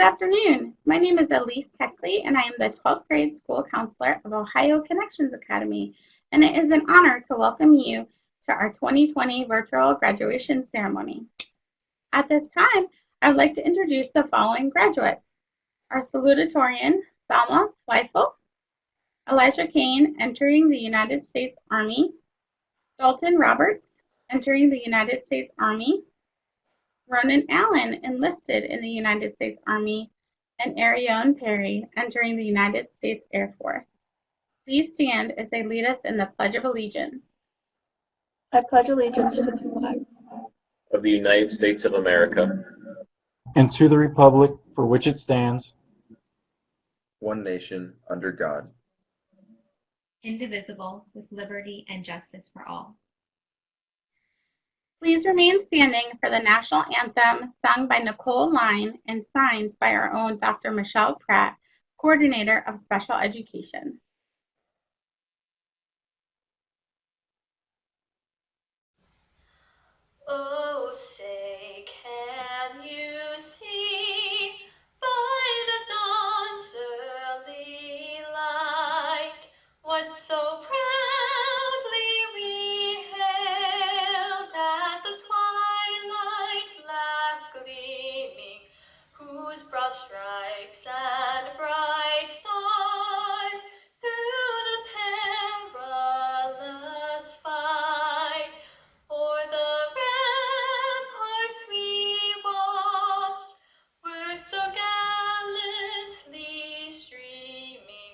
afternoon. My name is Elise Keckley, and I am the 12th grade school counselor of Ohio Connections Academy, and it is an honor to welcome you to our 2020 virtual graduation ceremony. At this time, I would like to introduce the following graduates. Our salutatorian, Salma Fleifel, Elijah Kane, entering the United States Army, Dalton Roberts, entering the United States Army, Ronan Allen, enlisted in the United States Army, and Ariane Perry, entering the United States Air Force. Please stand as they lead us in the Pledge of Allegiance. I pledge allegiance to the flag of the United States of America, and to the republic for which it stands, one nation, under God, indivisible, with liberty and justice for all. Please remain standing for the national anthem sung by Nicole Line and signed by our own Dr. Michelle Pratt, Coordinator of Special Education. Oh, say, can you see by the dawn's early light what so proudly we hailed at the twilight's last gleaming, whose broad stripes and bright stars through the perilous fight o'er the ramparts we watched were so gallantly streaming,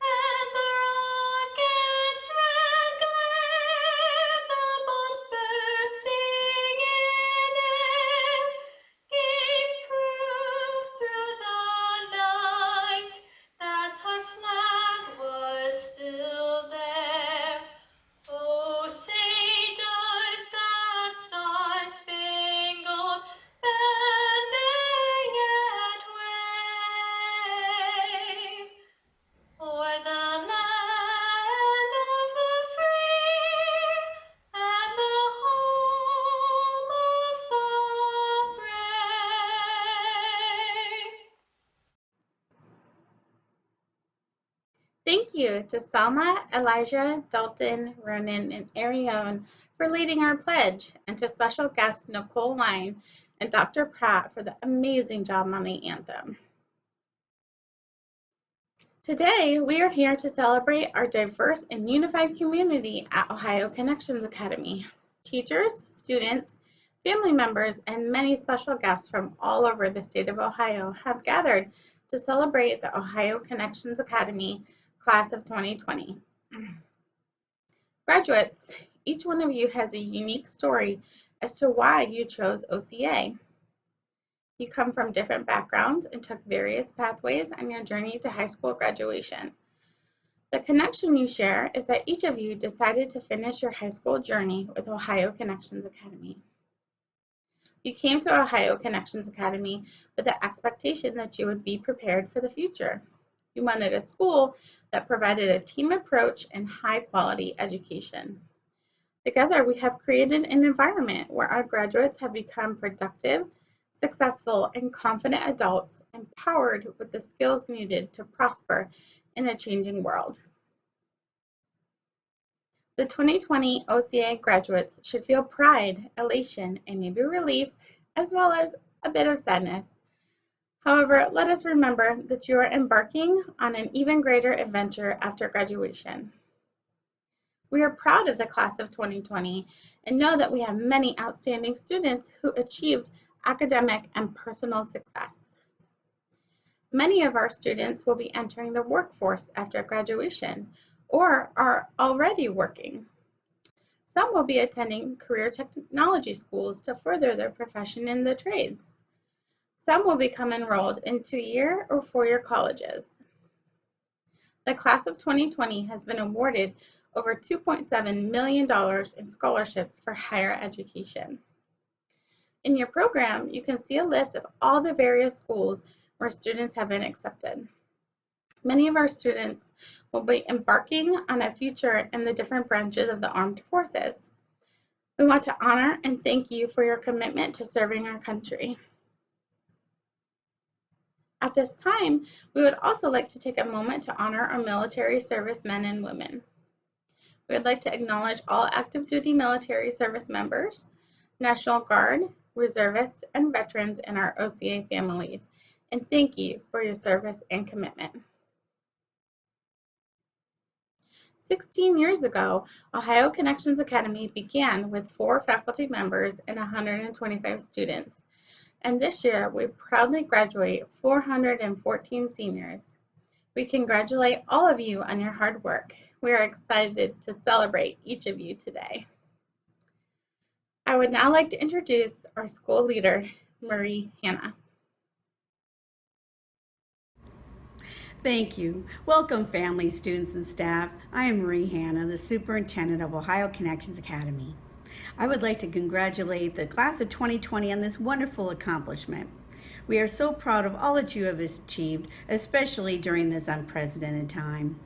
and the rocket's red glare, the bombs bursting in air, gave proof through the night that our flag was still there. Oh, say does that star-spangled banner yet wave o'er the land of the free and the home of the brave? Thank you to Salma, Elijah, Dalton, Ronan, and Ariane for leading our pledge, and to special guest Nicole Line and Dr. Pratt for the amazing job on the anthem. Today, we are here to celebrate our diverse and unified community at Ohio Connections Academy. Teachers, students, family members, and many special guests from all over the state of Ohio have gathered to celebrate the Ohio Connections Academy Class of 2020. Graduates, each one of you has a unique story as to why you chose OCA. You come from different backgrounds and took various pathways on your journey to high school graduation. The connection you share is that each of you decided to finish your high school journey with Ohio Connections Academy. You came to Ohio Connections Academy with the expectation that you would be prepared for the future. You wanted a school that provided a team approach and high-quality education. Together, we have created an environment where our graduates have become productive, successful, and confident adults empowered with the skills needed to prosper in a changing world. The 2020 OCA graduates should feel pride, elation, and maybe relief, as well as a bit of sadness. However, let us remember that you are embarking on an even greater adventure after graduation. We are proud of the class of 2020 and know that we have many outstanding students who achieved academic and personal success. Many of our students will be entering the workforce after graduation or are already working. Some will be attending career technology schools to further their profession in the trades. Some will become enrolled in 2-year or 4-year colleges. The class of 2020 has been awarded over $2.7 million in scholarships for higher education. In your program, you can see a list of all the various schools where students have been accepted. Many of our students will be embarking on a future in the different branches of the armed forces. We want to honor and thank you for your commitment to serving our country. At this time, we would also like to take a moment to honor our military service men and women. We would like to acknowledge all active duty military service members, National Guard, reservists, and veterans in our OCA families, and thank you for your service and commitment. 16 years ago, Ohio Connections Academy began with 4 faculty members and 125 students. And this year, we proudly graduate 414 seniors. We congratulate all of you on your hard work. We are excited to celebrate each of you today. I would now like to introduce our school leader, Marie Hanna. Thank you. Welcome, families, students, and staff. I am Marie Hanna, the superintendent of Ohio Connections Academy. I would like to congratulate the class of 2020 on this wonderful accomplishment. We are so proud of all that you have achieved, especially during this unprecedented time.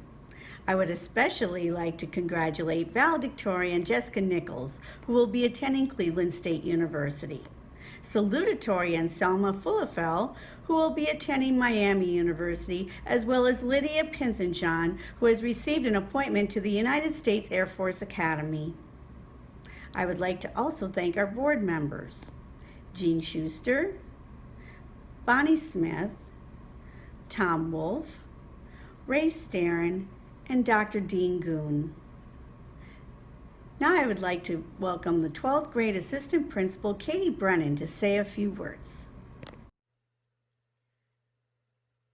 I would especially like to congratulate valedictorian Jessica Nichols, who will be attending Cleveland State University. Salutatorian Selma Fullefell, who will be attending Miami University, as well as Lydia Pinsenshon, who has received an appointment to the United States Air Force Academy. I would like to also thank our board members, Jean Schuster, Bonnie Smith, Tom Wolf, Ray Starren, and Dr. Dean Goon. Now I would like to welcome the 12th grade assistant principal, Katie Brennan, to say a few words.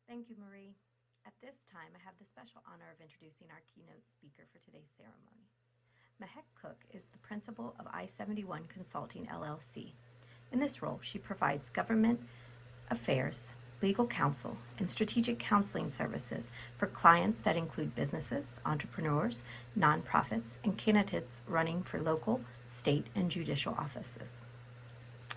Thank you, Marie. At this time, I have the special honor of introducing our keynote speaker for today's ceremony. Mehek Cook is the principal of I-71 Consulting, LLC. In this role, she provides government affairs, legal counsel, and strategic counseling services for clients that include businesses, entrepreneurs, nonprofits, and candidates running for local, state, and judicial offices.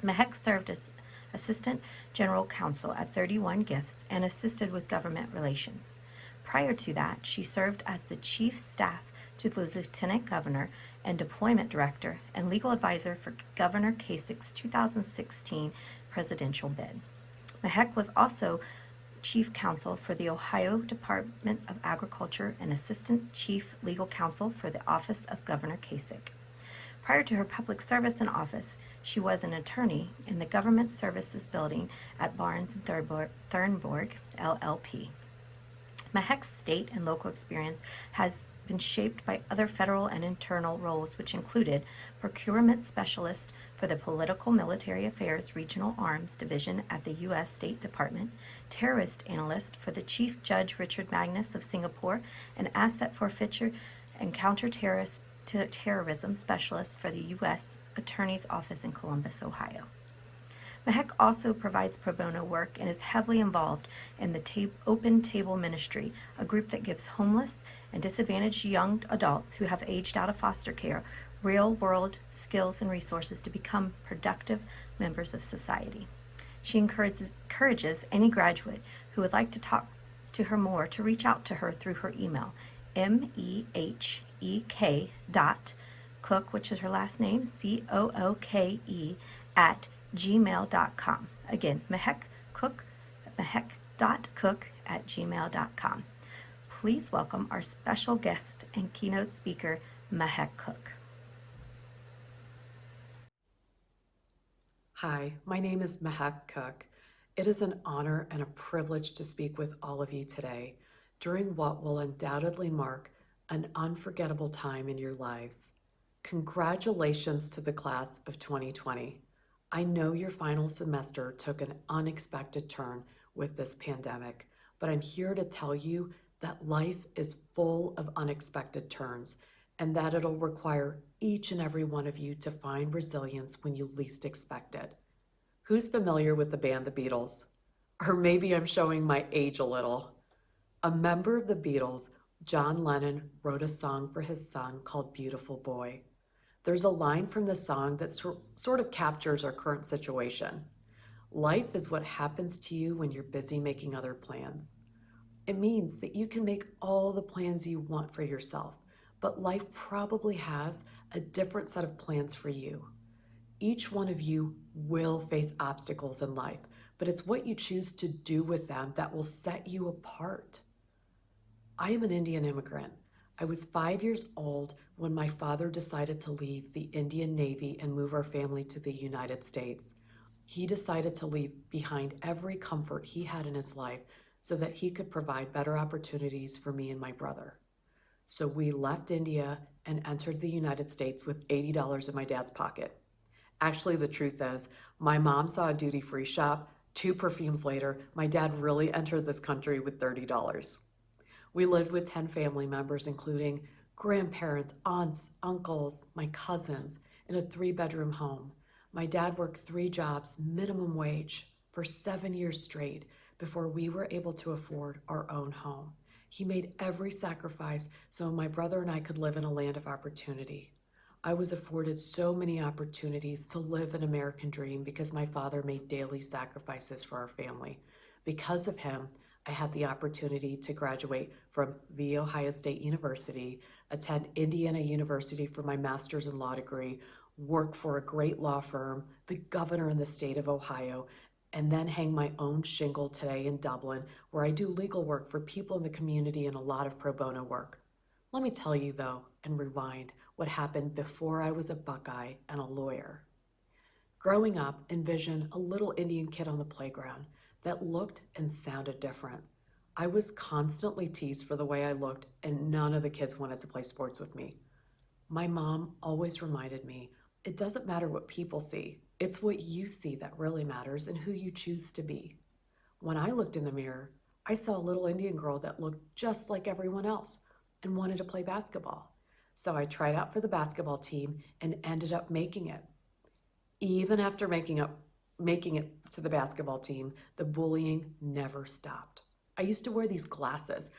Mehek served as Assistant General Counsel at 31 Gifts and assisted with government relations. Prior to that, she served as the Chief Staff to the Lieutenant Governor and Deployment Director and Legal Advisor for Governor Kasich's 2016 presidential bid. Mehek was also Chief Counsel for the Ohio Department of Agriculture and Assistant Chief Legal Counsel for the Office of Governor Kasich. Prior to her public service in office, she was an attorney in the Government Services Building at Barnes & Thornburg, LLP. Mehek's state and local experience has been shaped by other federal and internal roles, which included procurement specialist for the Political Military Affairs Regional Arms Division at the U.S. State Department, terrorist analyst for the Chief Judge Richard Magnus of Singapore, and asset forfeiture and counterterrorism specialist for the U.S. Attorney's Office in Columbus, Ohio. Mehek also provides pro bono work and is heavily involved in the Open Table Ministry, a group that gives homeless and disadvantaged young adults who have aged out of foster care real-world skills and resources to become productive members of society. She encourages any graduate who would like to talk to her more to reach out to her through her email, mehek.cook, which is her last name, COOKE, @gmail.com. Again, mehek.cook@gmail.com. Please welcome our special guest and keynote speaker, Mehek Cook. Hi, my name is Mehek Cook. It is an honor and a privilege to speak with all of you today during what will undoubtedly mark an unforgettable time in your lives. Congratulations to the class of 2020. I know your final semester took an unexpected turn with this pandemic, but I'm here to tell you that life is full of unexpected turns and that it'll require each and every one of you to find resilience when you least expect it. Who's familiar with the band The Beatles? Or maybe I'm showing my age a little. A member of the Beatles, John Lennon, wrote a song for his son called Beautiful Boy. There's a line from the song that sort of captures our current situation. Life is what happens to you when you're busy making other plans. It means that you can make all the plans you want for yourself, but life probably has a different set of plans for you. Each one of you will face obstacles in life, but it's what you choose to do with them that will set you apart. I am an Indian immigrant. I was 5 years old when my father decided to leave the Indian Navy and move our family to the United States. He decided to leave behind every comfort he had in his life so that he could provide better opportunities for me and my brother. So we left India and entered the United States with $80 in my dad's pocket. Actually, the truth is, my mom saw a duty-free shop. 2 perfumes later, my dad really entered this country with $30. We lived with 10 family members, including grandparents, aunts, uncles, my cousins, in a 3-bedroom home. My dad worked 3 jobs, minimum wage, for 7 years straight before we were able to afford our own home. He made every sacrifice so my brother and I could live in a land of opportunity. I was afforded so many opportunities to live an American dream because my father made daily sacrifices for our family. Because of him, I had the opportunity to graduate from The Ohio State University, attend Indiana University for my master's in law degree, work for a great law firm, the governor in the state of Ohio, and then hang my own shingle today in Dublin, where I do legal work for people in the community and a lot of pro bono work. Let me tell you, though, and rewind what happened before I was a Buckeye and a lawyer. Growing up, envision a little Indian kid on the playground that looked and sounded different. I was constantly teased for the way I looked, and none of the kids wanted to play sports with me. My mom always reminded me, it doesn't matter what people see. It's what you see that really matters and who you choose to be. When I looked in the mirror, I saw a little Indian girl that looked just like everyone else and wanted to play basketball. So I tried out for the basketball team and ended up making it. Even after making it to the basketball team, the bullying never stopped. I used to wear these glasses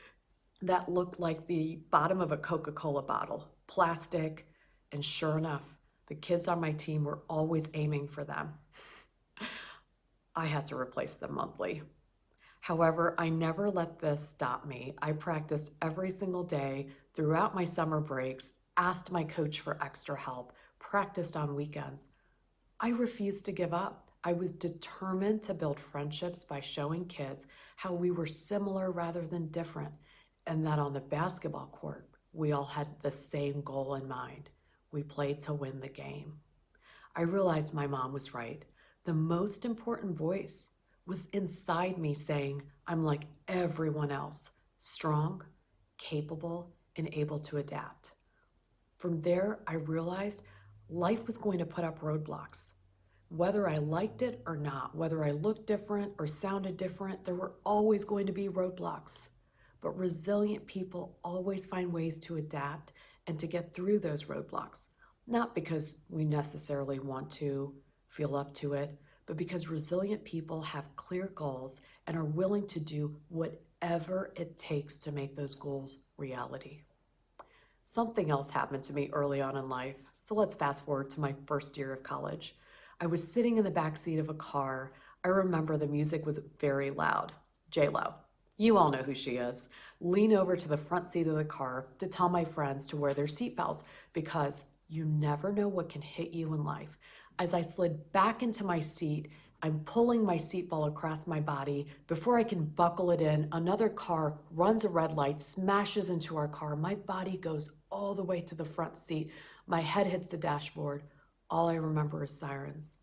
that looked like the bottom of a Coca-Cola bottle, plastic, and sure enough, the kids on my team were always aiming for them. I had to replace them monthly. However, I never let this stop me. I practiced every single day throughout my summer breaks, asked my coach for extra help, practiced on weekends. I refused to give up. I was determined to build friendships by showing kids how we were similar rather than different, and that on the basketball court, we all had the same goal in mind. We played to win the game. I realized my mom was right. The most important voice was inside me saying, I'm like everyone else, strong, capable, and able to adapt. From there, I realized life was going to put up roadblocks. Whether I liked it or not, whether I looked different or sounded different, there were always going to be roadblocks. But resilient people always find ways to adapt and to get through those roadblocks, not because we necessarily want to feel up to it, but because resilient people have clear goals and are willing to do whatever it takes to make those goals reality. Something else happened to me early on in life, so let's fast forward to my first year of college. I was sitting in the back seat of a car. I remember the music was very loud. J-Lo. You all know who she is. Lean over to the front seat of the car to tell my friends to wear their seatbelts because you never know what can hit you in life. As I slid back into my seat, I'm pulling my seatbelt across my body. Before I can buckle it in, another car runs a red light, smashes into our car. My body goes all the way to the front seat. My head hits the dashboard. All I remember is sirens.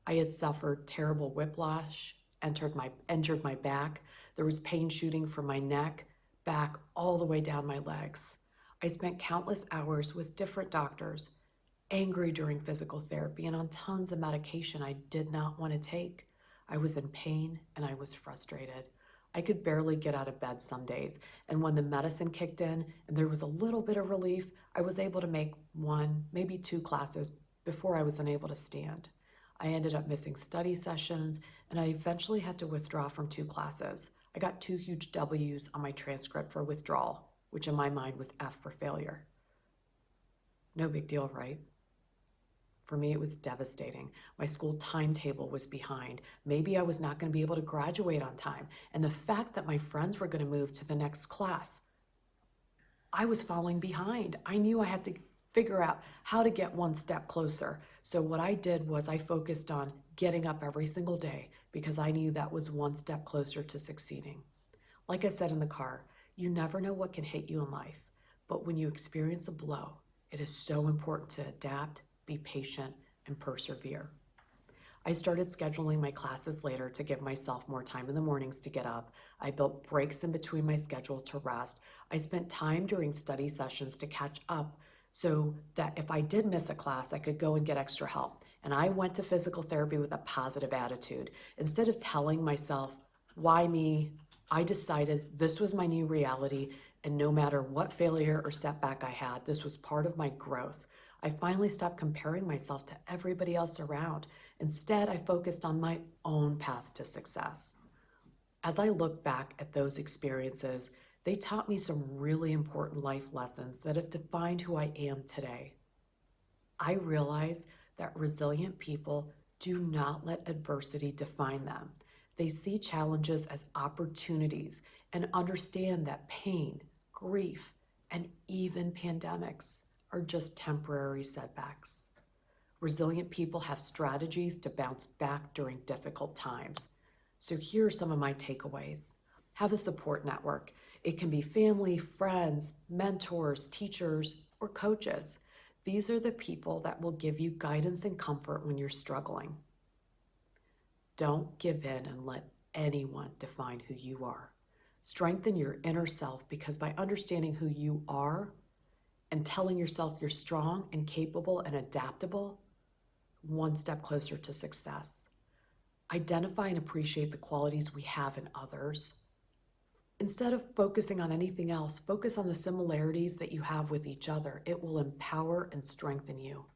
I had suffered terrible whiplash, injured my back. There was pain shooting from my neck, back, all the way down my legs. I spent countless hours with different doctors, angry during physical therapy and on tons of medication I did not want to take. I was in pain and I was frustrated. I could barely get out of bed some days, and when the medicine kicked in and there was a little bit of relief, I was able to make 1, maybe 2 classes before I was unable to stand. I ended up missing study sessions, and I eventually had to withdraw from 2 classes. I got 2 huge W's on my transcript for withdrawal, which in my mind was F for failure. No big deal, right? For me, it was devastating. My school timetable was behind. Maybe I was not going to be able to graduate on time. And the fact that my friends were going to move to the next class, I was falling behind. I knew I had to figure out how to get one step closer So what I did was I focused on getting up every single day because I knew that was one step closer to succeeding. Like I said in the car, you never know what can hit you in life, but when you experience a blow, it is so important to adapt, be patient, and persevere. I started scheduling my classes later to give myself more time in the mornings to get up. I built breaks in between my schedule to rest. I spent time during study sessions to catch up so that if I did miss a class, I could go and get extra help. And I went to physical therapy with a positive attitude. Instead of telling myself, why me, I decided this was my new reality, and no matter what failure or setback I had, this was part of my growth. I finally stopped comparing myself to everybody else around. Instead, I focused on my own path to success. As I look back at those experiences, they taught me some really important life lessons that have defined who I am today. I realize that resilient people do not let adversity define them. They see challenges as opportunities and understand that pain, grief, and even pandemics are just temporary setbacks. Resilient people have strategies to bounce back during difficult times. So here are some of my takeaways. Have a support network. It can be family, friends, mentors, teachers, or coaches. These are the people that will give you guidance and comfort when you're struggling. Don't give in and let anyone define who you are. Strengthen your inner self, because by understanding who you are and telling yourself you're strong and capable and adaptable, one step closer to success. Identify and appreciate the qualities we have in others. Instead of focusing on anything else, focus on the similarities that you have with each other. It will empower and strengthen you.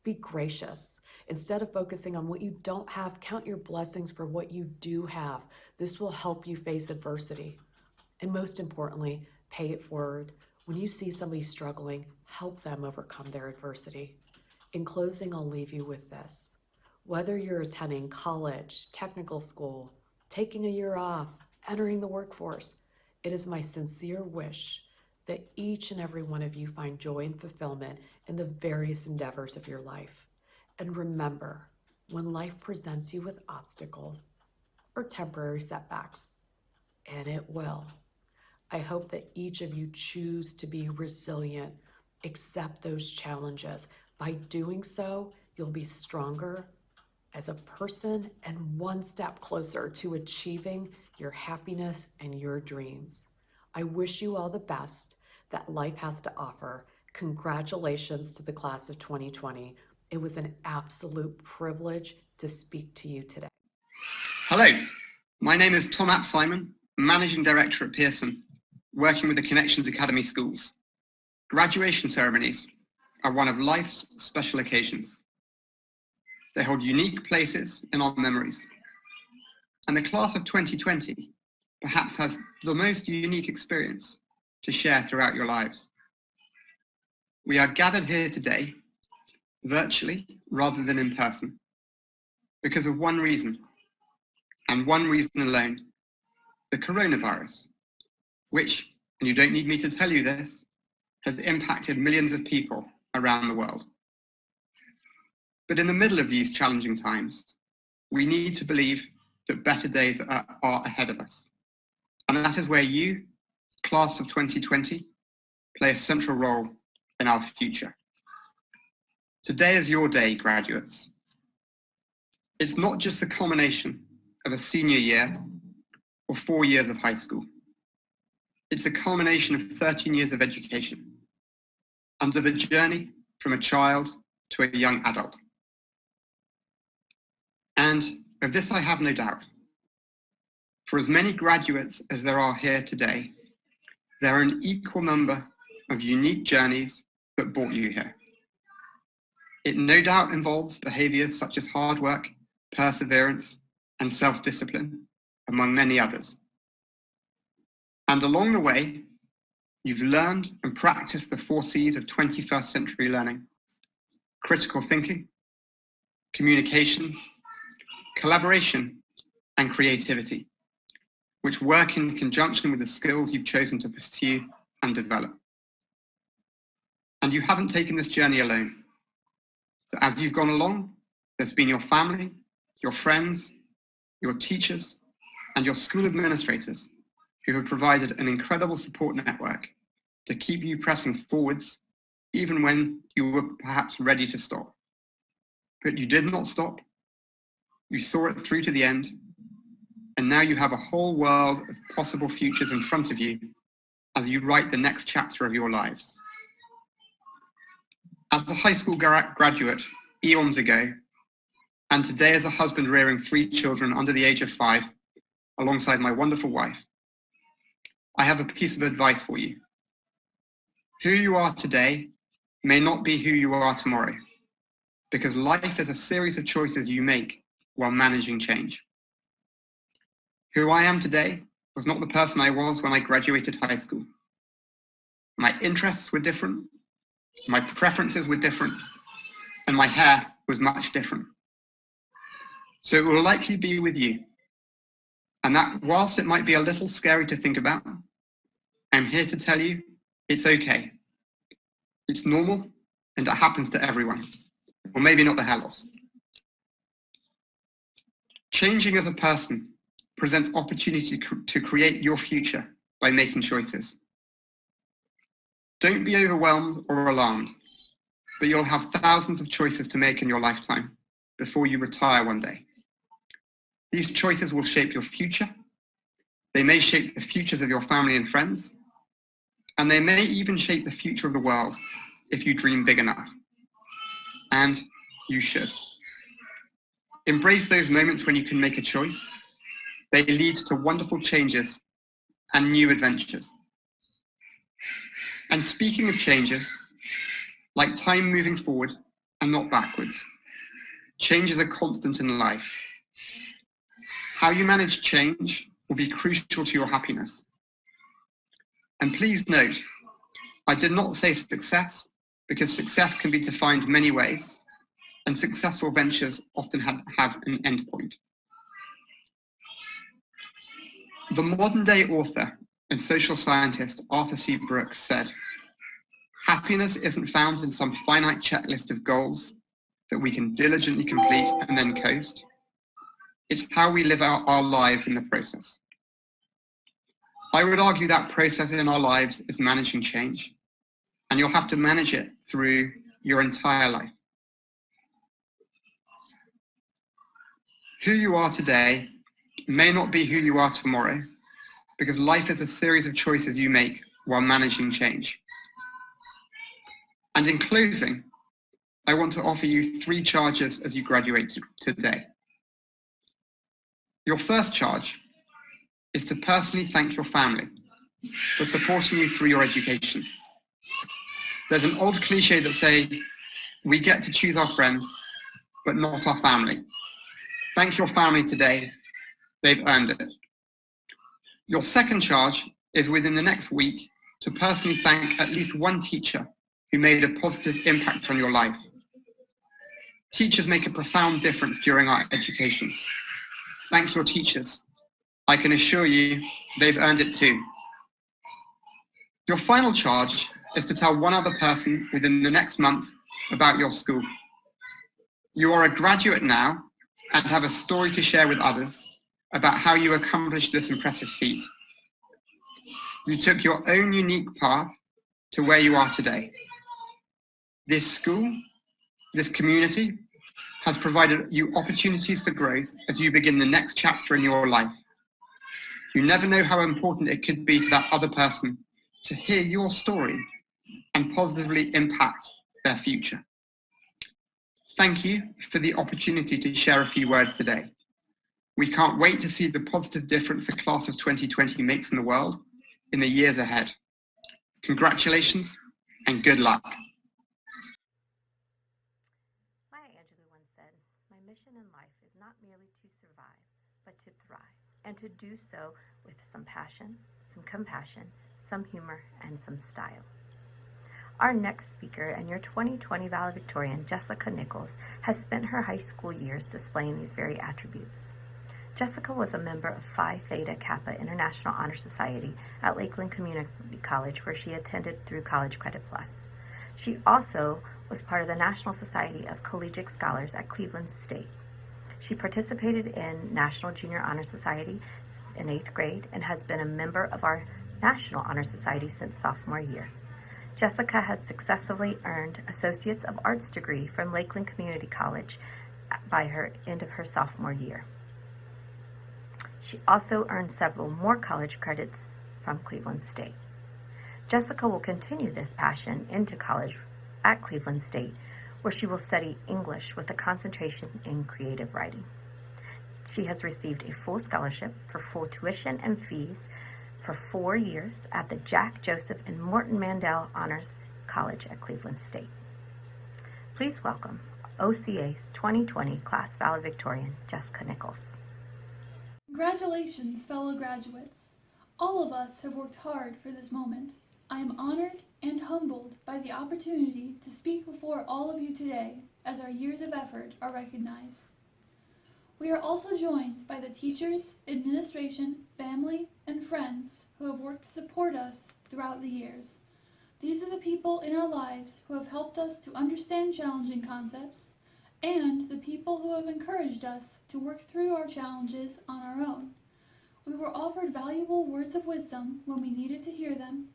Be gracious. Instead of focusing on what you don't have, count your blessings for what you do have. This will help you face adversity. And most importantly, pay it forward. When you see somebody struggling, help them overcome their adversity. In closing, I'll leave you with this. Whether you're attending college, technical school, taking a year off, entering the workforce, it is my sincere wish that each and every one of you find joy and fulfillment in the various endeavors of your life. And remember, when life presents you with obstacles or temporary setbacks, and it will, I hope that each of you choose to be resilient, accept those challenges. By doing so, you'll be stronger as a person and one step closer to achieving your happiness and your dreams. I wish you all the best that life has to offer. Congratulations to the class of 2020. It was an absolute privilege to speak to you today. Hello, my name is Tom Ap-Simon, Managing Director at Pearson, working with the Connections Academy schools. Graduation ceremonies are one of life's special occasions. They hold unique places in our memories. And the class of 2020 perhaps has the most unique experience to share throughout your lives. We are gathered here today, virtually rather than in person, because of one reason, and one reason alone: the coronavirus, which, and you don't need me to tell you this, has impacted millions of people around the world. But in the middle of these challenging times, we need to believe that better days are ahead of us. And that is where you, class of 2020, play a central role in our future. Today is your day, graduates. It's not just the culmination of a senior year or 4 years of high school. It's the culmination of 13 years of education, under the journey from a child to a young adult. And of this I have no doubt. For as many graduates as there are here today, there are an equal number of unique journeys that brought you here. It no doubt involves behaviors such as hard work, perseverance, and self-discipline, among many others. And along the way, you've learned and practiced the 4 C's of 21st century learning: critical thinking, communications, collaboration, and creativity, which work in conjunction with the skills you've chosen to pursue and develop. And you haven't taken this journey alone. So as you've gone along, there's been your family, your friends, your teachers, and your school administrators who have provided an incredible support network to keep you pressing forwards even when you were perhaps ready to stop. But you did not stop. You saw it through to the end, and now you have a whole world of possible futures in front of you as you write the next chapter of your lives. As a high school graduate eons ago, and today as a husband rearing 3 children under the age of 5, alongside my wonderful wife, I have a piece of advice for you. Who you are today may not be who you are tomorrow, because life is a series of choices you make while managing change. Who I am today was not the person I was when I graduated high school. My interests were different, my preferences were different, and my hair was much different. So it will likely be with you. And that, whilst it might be a little scary to think about, I'm here to tell you it's okay. It's normal, and it happens to everyone. Or maybe not the Hellos. Changing as a person presents opportunity to create your future by making choices. Don't be overwhelmed or alarmed, but you'll have thousands of choices to make in your lifetime before you retire one day. These choices will shape your future. They may shape the futures of your family and friends, and they may even shape the future of the world if you dream big enough. And you should. Embrace those moments when you can make a choice. They lead to wonderful changes and new adventures. And speaking of changes, like time moving forward and not backwards, change is a constant in life. How you manage change will be crucial to your happiness. And please note, I did not say success, because success can be defined many ways, and successful ventures often have an end point. The modern day author and social scientist Arthur C. Brooks said, "Happiness isn't found in some finite checklist of goals that we can diligently complete and then coast. It's how we live out our lives in the process." I would argue that process in our lives is managing change, and you'll have to manage it through your entire life. Who you are today may not be who you are tomorrow, because life is a series of choices you make while managing change. And in closing, I want to offer you 3 charges as you graduate today. Your first charge is to personally thank your family for supporting you through your education. There's an old cliche that says, we get to choose our friends, but not our family. Thank your family today. They've earned it. Your second charge is within the next week to personally thank at least one teacher who made a positive impact on your life. Teachers make a profound difference during our education. Thank your teachers. I can assure you they've earned it too. Your final charge is to tell one other person within the next month about your school. You are a graduate now and have a story to share with others about how you accomplished this impressive feat. You took your own unique path to where you are today. This school, this community, has provided you opportunities for growth as you begin the next chapter in your life. You never know how important it could be to that other person to hear your story and positively impact their future. Thank you for the opportunity to share a few words today. We can't wait to see the positive difference the class of 2020 makes in the world in the years ahead. Congratulations and good luck. Maya Angelou once said, "My mission in life is not merely to survive, but to thrive, and to do so with some passion, some compassion, some humor, and some style." Our next speaker and your 2020 valedictorian, Jessica Nichols, has spent her high school years displaying these very attributes. Jessica was a member of Phi Theta Kappa International Honor Society at Lakeland Community College, where she attended through College Credit Plus. She also was part of the National Society of Collegiate Scholars at Cleveland State. She participated in National Junior Honor Society in 8th grade and has been a member of our National Honor Society since sophomore year. Jessica has successfully earned Associates of Arts degree from Lakeland Community College by her end of her sophomore year. She also earned several more college credits from Cleveland State. Jessica will continue this passion into college at Cleveland State, where she will study English with a concentration in creative writing. She has received a full scholarship for full tuition and fees for 4 years at the Jack Joseph and Morton Mandel Honors College at Cleveland State. Please welcome OCA's 2020 Class Valedictorian, Jessica Nichols. Congratulations, fellow graduates. All of us have worked hard for this moment. I am honored and humbled by the opportunity to speak before all of you today as our years of effort are recognized. We are also joined by the teachers, administration, family, and friends who have worked to support us throughout the years. These are the people in our lives who have helped us to understand challenging concepts, and the people who have encouraged us to work through our challenges on our own. We were offered valuable words of wisdom when we needed to hear them,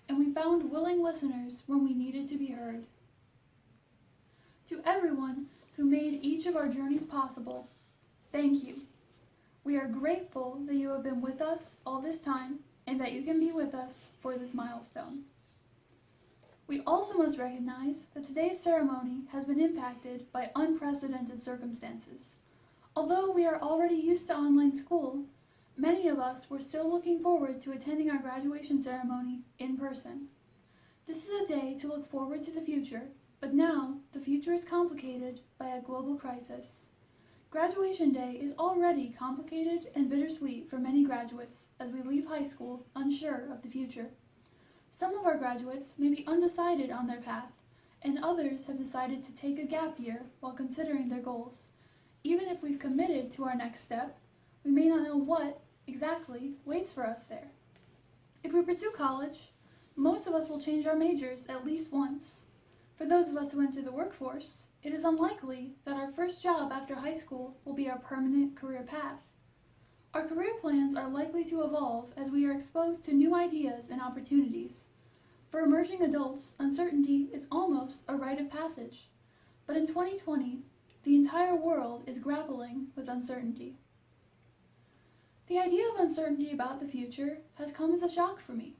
and we found willing listeners when we needed to be heard. To everyone who made each of our journeys possible, thank you. We are grateful that you have been with us all this time and that you can be with us for this milestone. We also must recognize that today's ceremony has been impacted by unprecedented circumstances. Although we are already used to online school, many of us were still looking forward to attending our graduation ceremony in person. This is a day to look forward to the future, but now the future is complicated by a global crisis. Graduation day is already complicated and bittersweet for many graduates as we leave high school unsure of the future. Some of our graduates may be undecided on their path, and others have decided to take a gap year while considering their goals. Even if we've committed to our next step, we may not know what exactly waits for us there. If we pursue college, most of us will change our majors at least once. For those of us who enter the workforce, it is unlikely that our first job after high school will be our permanent career path. Our career plans are likely to evolve as we are exposed to new ideas and opportunities. For emerging adults, uncertainty is almost a rite of passage. But in 2020, the entire world is grappling with uncertainty. The idea of uncertainty about the future has come as a shock for me.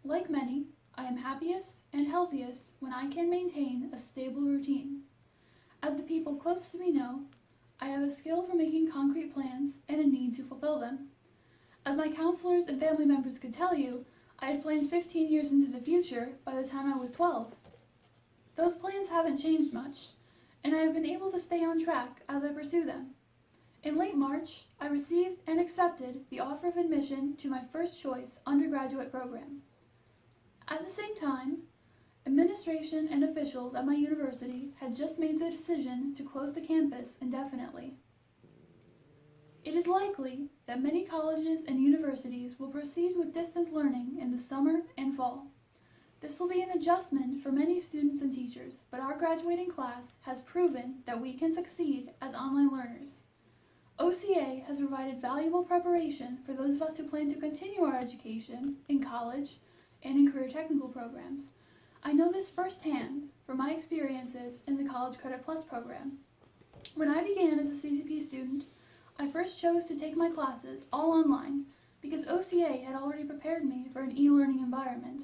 Like many, I am happiest and healthiest when I can maintain a stable routine. As the people close to me know, I have a skill for making concrete plans and a need to fulfill them. As my counselors and family members could tell you, I had planned 15 years into the future by the time I was 12. Those plans haven't changed much, and I have been able to stay on track as I pursue them. In late March, I received and accepted the offer of admission to my first choice undergraduate program. At the same time, administration and officials at my university had just made the decision to close the campus indefinitely. It is likely that many colleges and universities will proceed with distance learning in the summer and fall. This will be an adjustment for many students and teachers, but our graduating class has proven that we can succeed as online learners. OCA has provided valuable preparation for those of us who plan to continue our education in college and in career technical programs. I know this firsthand from my experiences in the College Credit Plus program. When I began as a CCP student, I first chose to take my classes all online because OCA had already prepared me for an e-learning environment.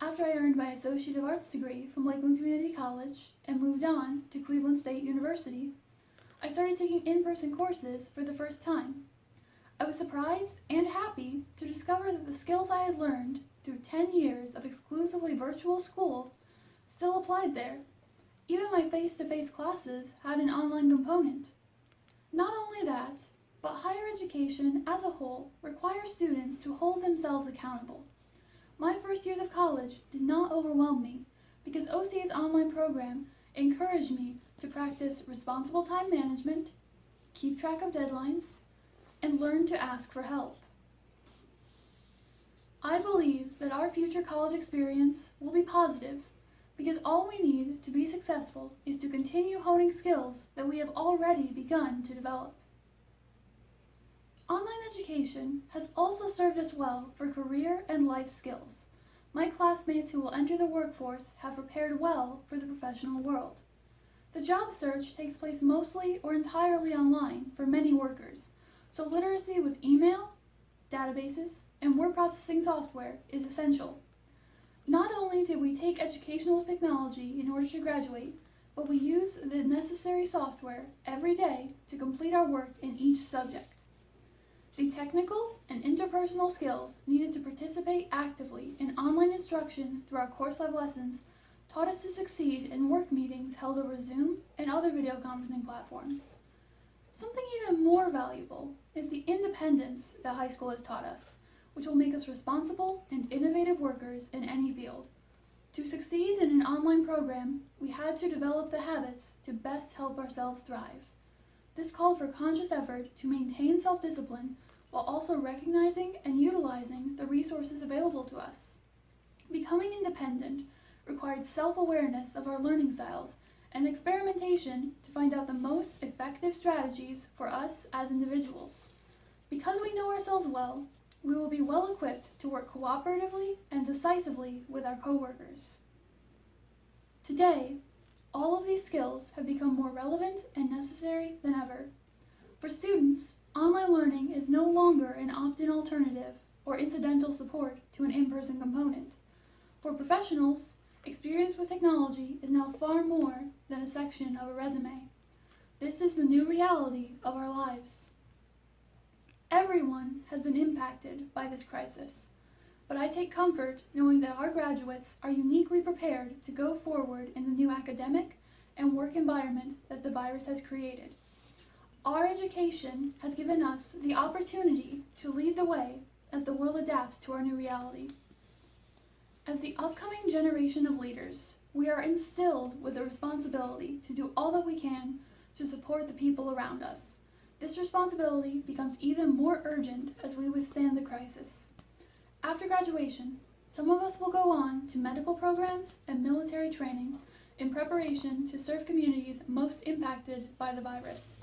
After I earned my Associate of Arts degree from Lakeland Community College and moved on to Cleveland State University, I started taking in-person courses for the first time. I was surprised and happy to discover that the skills I had learned through 10 years of exclusively virtual school still applied there. Even my face-to-face classes had an online component. Not only that, but higher education as a whole requires students to hold themselves accountable. My first years of college did not overwhelm me because OCA's online program encouraged me to practice responsible time management, keep track of deadlines, and learn to ask for help. I believe that our future college experience will be positive because all we need to be successful is to continue honing skills that we have already begun to develop. Online education has also served us well for career and life skills. My classmates who will enter the workforce have prepared well for the professional world. The job search takes place mostly or entirely online for many workers, so literacy with email, databases, and word processing software is essential. Not only did we take educational technology in order to graduate, but we use the necessary software every day to complete our work in each subject. The technical and interpersonal skills needed to participate actively in online instruction through our course-led lessons taught us to succeed in work meetings held over Zoom and other video conferencing platforms. Something even more valuable is the independence that high school has taught us, which will make us responsible and innovative workers in any field. To succeed in an online program, we had to develop the habits to best help ourselves thrive. This called for conscious effort to maintain self-discipline while also recognizing and utilizing the resources available to us. Becoming independent required self-awareness of our learning styles and experimentation to find out the most effective strategies for us as individuals. Because we know ourselves well, we will be well equipped to work cooperatively and decisively with our coworkers. Today, all of these skills have become more relevant and necessary than ever. For students, online learning is no longer an opt-in alternative or incidental support to an in-person component. For professionals, experience with technology is now far more than a section of a resume. This is the new reality of our lives. Everyone has been impacted by this crisis, but I take comfort knowing that our graduates are uniquely prepared to go forward in the new academic and work environment that the virus has created. Our education has given us the opportunity to lead the way as the world adapts to our new reality. As the upcoming generation of leaders, we are instilled with the responsibility to do all that we can to support the people around us. This responsibility becomes even more urgent as we withstand the crisis. After graduation, some of us will go on to medical programs and military training in preparation to serve communities most impacted by the virus.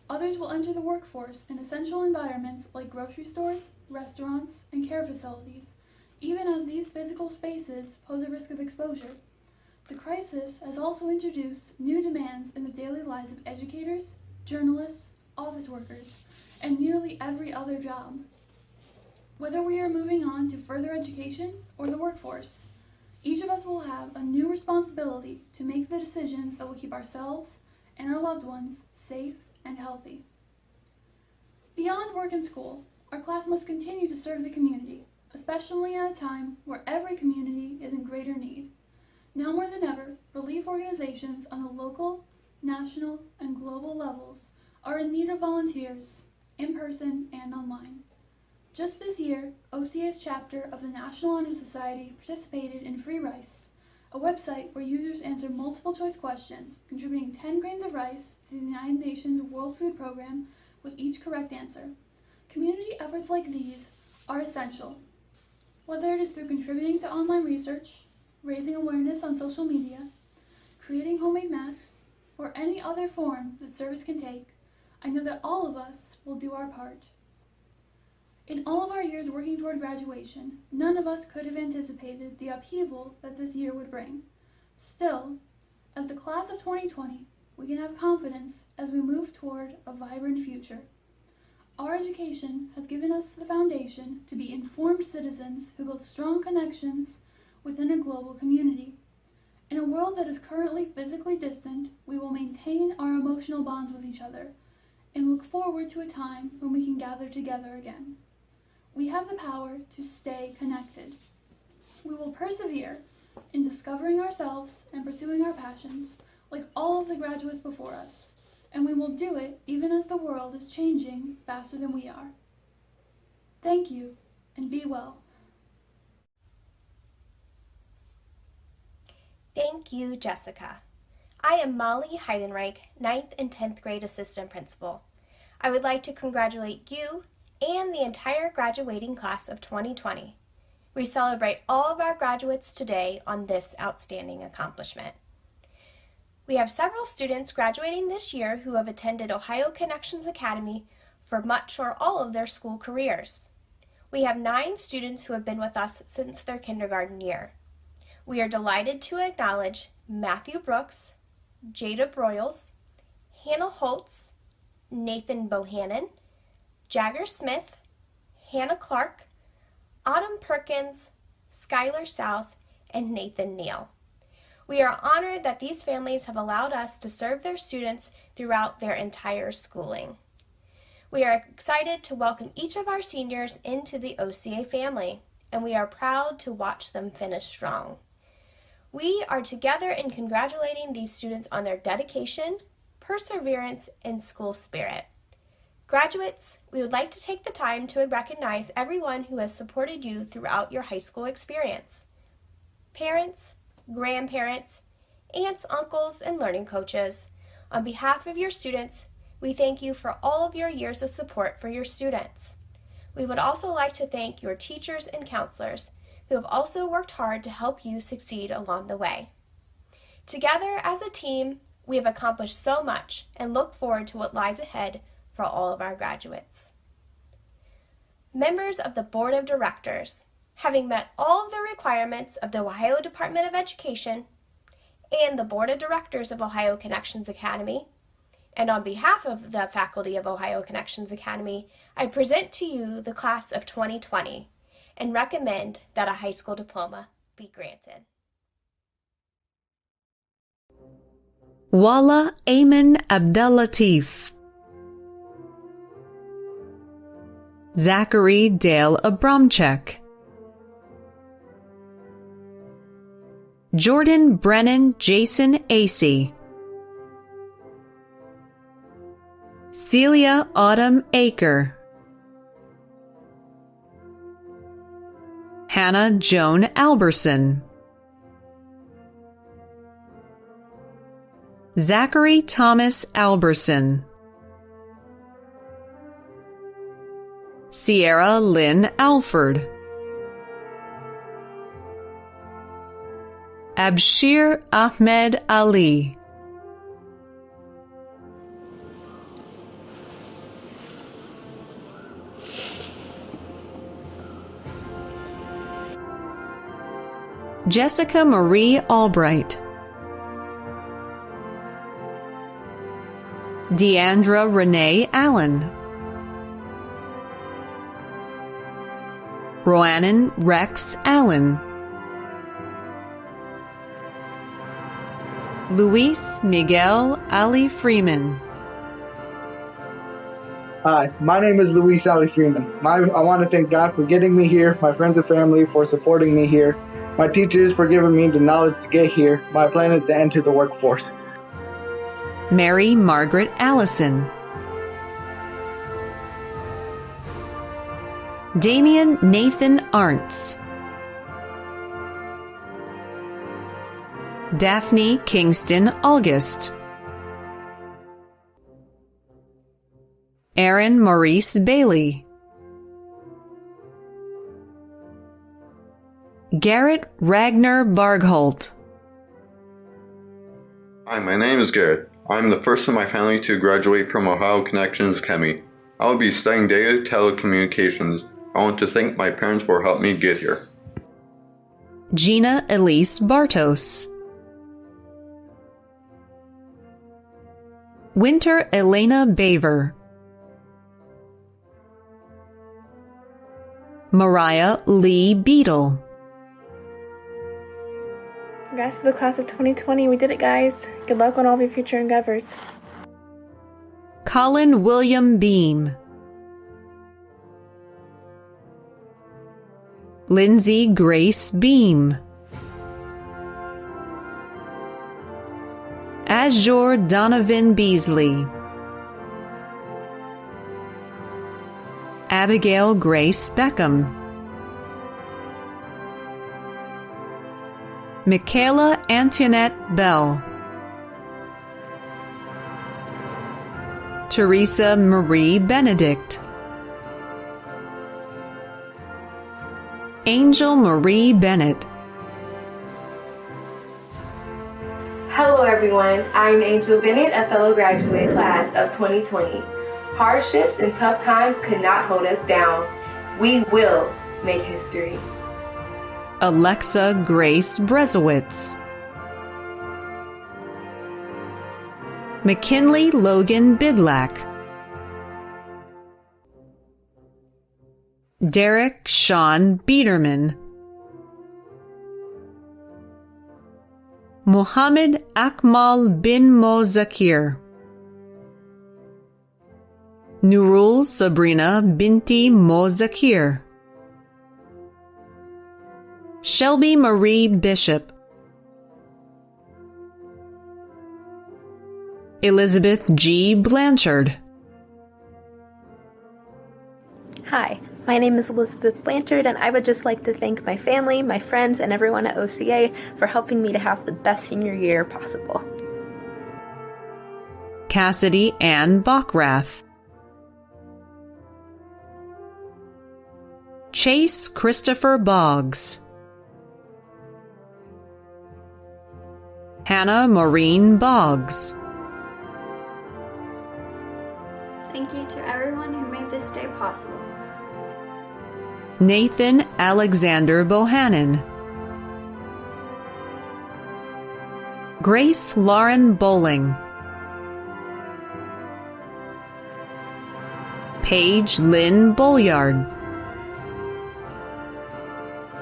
Others will enter the workforce in essential environments like grocery stores, restaurants, and care facilities, even as these physical spaces pose a risk of exposure. The crisis has also introduced new demands in the daily lives of educators, journalists, office workers, and nearly every other job. Whether we are moving on to further education or the workforce, each of us will have a new responsibility to make the decisions that will keep ourselves and our loved ones safe and healthy. Beyond work and school, our class must continue to serve the community, especially at a time where every community is in greater need. Now more than ever, relief organizations on the local, national, and global levels are in need of volunteers, in person and online. Just this year, OCA's chapter of the National Honor Society participated in Free Rice, a website where users answer multiple choice questions, contributing 10 grains of rice to the United Nations World Food Program with each correct answer. Community efforts like these are essential. Whether it is through contributing to online research, raising awareness on social media, creating homemade masks, or any other form that service can take, I know that all of us will do our part. In all of our years working toward graduation, none of us could have anticipated the upheaval that this year would bring. Still, as the class of 2020, we can have confidence as we move toward a vibrant future. Our education has given us the foundation to be informed citizens who build strong connections within a global community. In a world that is currently physically distant, we will maintain our emotional bonds with each other and look forward to a time when we can gather together again. We have the power to stay connected. We will persevere in discovering ourselves and pursuing our passions like all of the graduates before us, and we will do it even as the world is changing faster than we are. Thank you, and be well. Thank you, Jessica. I am Molly Heidenreich, 9th and 10th grade assistant principal. I would like to congratulate you and the entire graduating class of 2020. We celebrate all of our graduates today on this outstanding accomplishment. We have several students graduating this year who have attended Ohio Connections Academy for much or all of their school careers. We have 9 students who have been with us since their kindergarten year. We are delighted to acknowledge Matthew Brooks, Jada Broyles, Hannah Holtz, Nathan Bohannon, Jagger Smith, Hannah Clark, Autumn Perkins, Skylar South, and Nathan Neal. We are honored that these families have allowed us to serve their students throughout their entire schooling. We are excited to welcome each of our seniors into the OCA family, and we are proud to watch them finish strong. We are together in congratulating these students on their dedication, perseverance, and school spirit. Graduates, we would like to take the time to recognize everyone who has supported you throughout your high school experience. Parents, grandparents, aunts, uncles, and learning coaches, on behalf of your students, we thank you for all of your years of support for your students. We would also like to thank your teachers and counselors who have also worked hard to help you succeed along the way. Together as a team, we have accomplished so much and look forward to what lies ahead for all of our graduates. Members of the Board of Directors, having met all of the requirements of the Ohio Department of Education and the Board of Directors of Ohio Connections Academy, and on behalf of the faculty of Ohio Connections Academy, I present to you the class of 2020 and recommend that a high school diploma be granted. Wala Ayman Abdellatif, Zachary Dale Abramchek, Jordan Brennan Jason Acey, Celia Autumn Aker, Hannah Joan Alberson, Zachary Thomas Alberson, Sierra Lynn Alford, Abshir Ahmed Ali, Jessica Marie Albright, Deandra Renee Allen, Roannon Rex Allen, Luis Miguel Ali Freeman. Hi, my name is Luis Ali Freeman. I want to thank God for getting me here, my friends and family for supporting me here, my teachers for giving me the knowledge to get here. My plan is to enter the workforce. Mary Margaret Allison, Damian Nathan Arntz, Daphne Kingston August, Aaron Maurice Bailey, Garrett Ragnar Bargholt. Hi, my name is Garrett. I'm the first in my family to graduate from Ohio Connections Academy. I will be studying data telecommunications. I want to thank my parents for helping me get here. Gina Elise Bartos, Winter Elena Baver, Mariah Lee Beadle, Congrats to the class of 2020. We did it, guys. Good luck on all of your future endeavors. Colin William Beam, Lindsay Grace Beam, Azure Donovan Beasley, Abigail Grace Beckham, Michaela Antoinette Bell, Teresa Marie Benedict, Angel Marie Bennett. Hello everyone, I'm Angel Bennett, a fellow graduate class of 2020. Hardships and tough times could not hold us down. We will make history. Alexa Grace Brezowitz. McKinley Logan Bidlack. Derek Sean Biederman. Muhammad Akmal bin Mo Zakir. Nurul Sabrina Binti Mo Zakir. Shelby Marie Bishop. Elizabeth G. Blanchard. Hi, my name is Elizabeth Blanchard, and I would just like to thank my family, my friends, and everyone at OCA for helping me to have the best senior year possible. Cassidy Ann Bockrath. Chase Christopher Boggs. Hannah Maureen Boggs. Thank you to everyone who made this day possible. Nathan Alexander Bohannon. Grace Lauren Bowling. Paige Lynn Bolyard.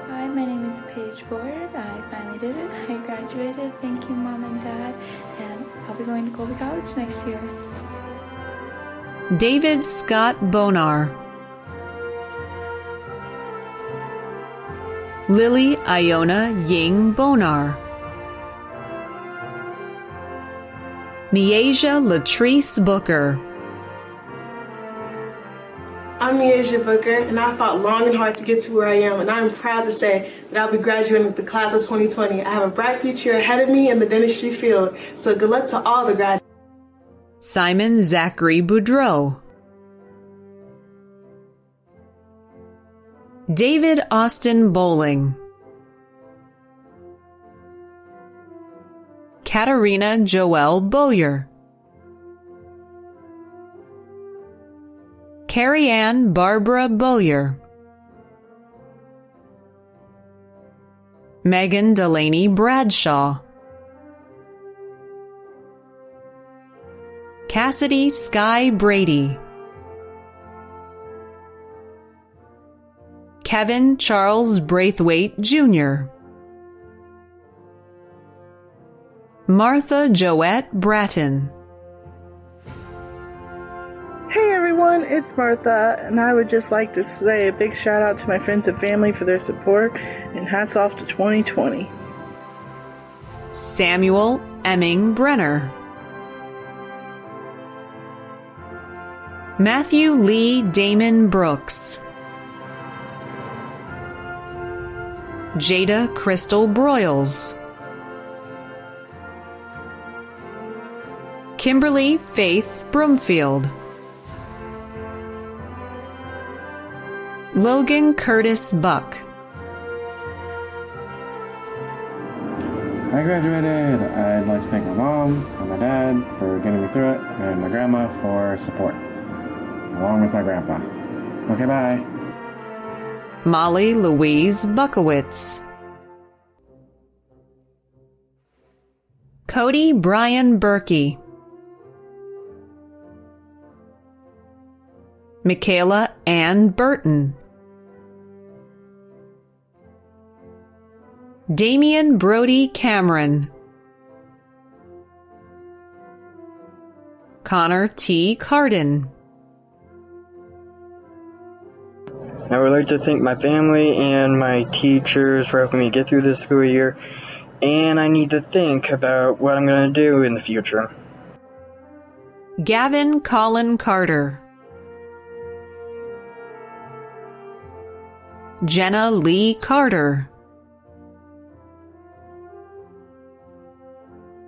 Hi, my name is Paige Boyd. I finally did it. I graduated. Thank you, Mom and Dad. And I'll be going to Colby College next year. David Scott Bonar. Lily Iona Ying Bonar. Miasia Latrice Booker. I'm Miasia Booker, and I fought long and hard to get to where I am, and I'm proud to say that I'll be graduating with the class of 2020. I have a bright future ahead of me in the dentistry field, so good luck to all the graduates. Simon Zachary Boudreau. David Austin Bowling. Katarina Joelle Bowyer. Carrie Ann Barbara Bowyer. Megan Delaney Bradshaw. Cassidy Sky Brady. Kevin Charles Braithwaite Jr. Martha Joette Bratton. Hey everyone, it's Martha, and I would just like to say a big shout out to my friends and family for their support, and hats off to 2020. Samuel Emming Brenner. Matthew Lee Damon Brooks. Jada Crystal Broyles. Kimberly Faith Broomfield. Logan Curtis Buck. I graduated. I'd like to thank my mom and my dad for getting me through it, and my grandma for support, along with my grandpa. Okay, bye. Molly Louise Buckowitz. Cody Brian Berkey. Michaela Ann Burton. Damian Brody Cameron. Connor T. Carden. I would like to thank my family and my teachers for helping me get through this school year, and I need to think about what I'm going to do in the future. Gavin Colin Carter. Jenna Lee Carter.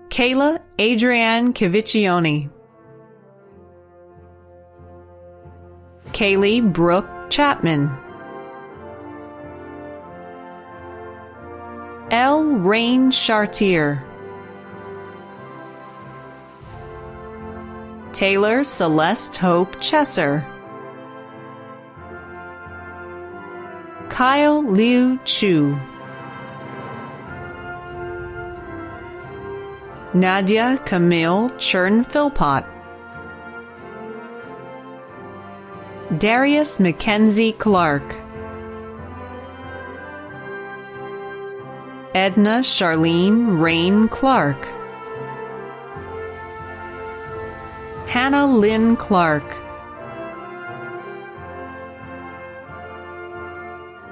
Kayla Adrienne Caviccioni. Kaylee Brooke Chapman. L. Rain Chartier. Taylor Celeste Hope Chesser. Kyle Liu Chu. Nadia Camille Chern Philpott. Darius Mackenzie Clark. Edna Charlene Rain Clark. Hannah Lynn Clark.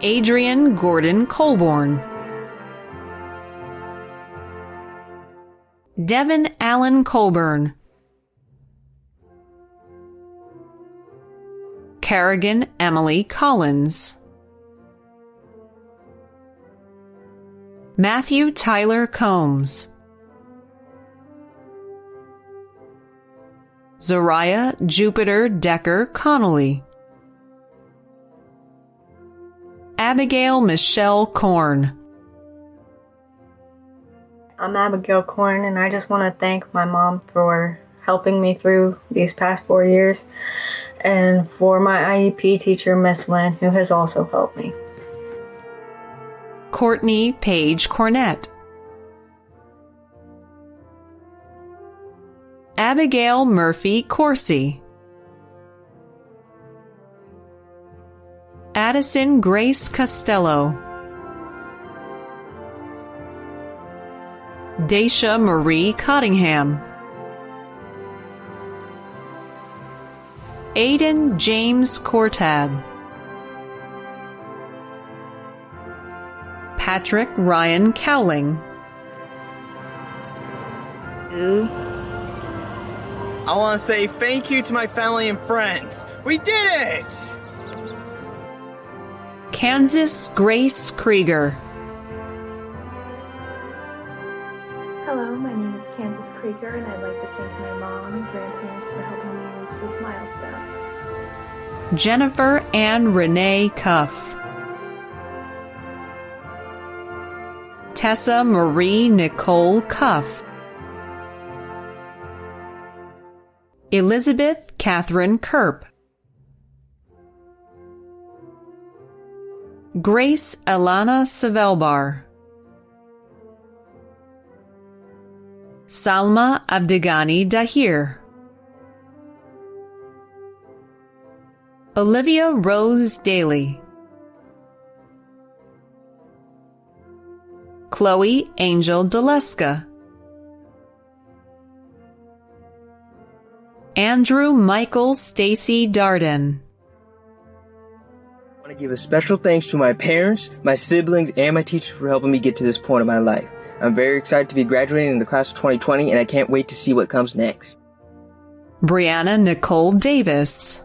Adrian Gordon Colborn. Devin Allen Colburn. Kerrigan Emily Collins. Matthew Tyler Combs. Zariah Jupiter Decker Connolly. Abigail Michelle Korn. I'm Abigail Korn, and I just want to thank my mom for helping me through these past 4 years, and for my IEP teacher, Miss Lynn, who has also helped me. Courtney Page Cornett. Abigail Murphy Corsi. Addison Grace Costello. Daisha Marie Cottingham. Aiden James Cortab. Patrick Ryan Cowling. I want to say thank you to my family and friends. We did it! Kansas Grace Krieger. Hello, my name is Kansas Krieger, and I'd like to thank my mom and grandparents for helping me reach this milestone. Jennifer Ann Renee Cuff. Tessa Marie Nicole Cuff. Elizabeth Catherine Kerp. Grace Alana Savelbar. Salma Abdigani Dahir. Olivia Rose Daly. Chloe Angel Deleska. Andrew Michael Stacy Darden. I want to give a special thanks to my parents, my siblings, and my teachers for helping me get to this point in my life. I'm very excited to be graduating in the class of 2020, and I can't wait to see what comes next. Brianna Nicole Davis.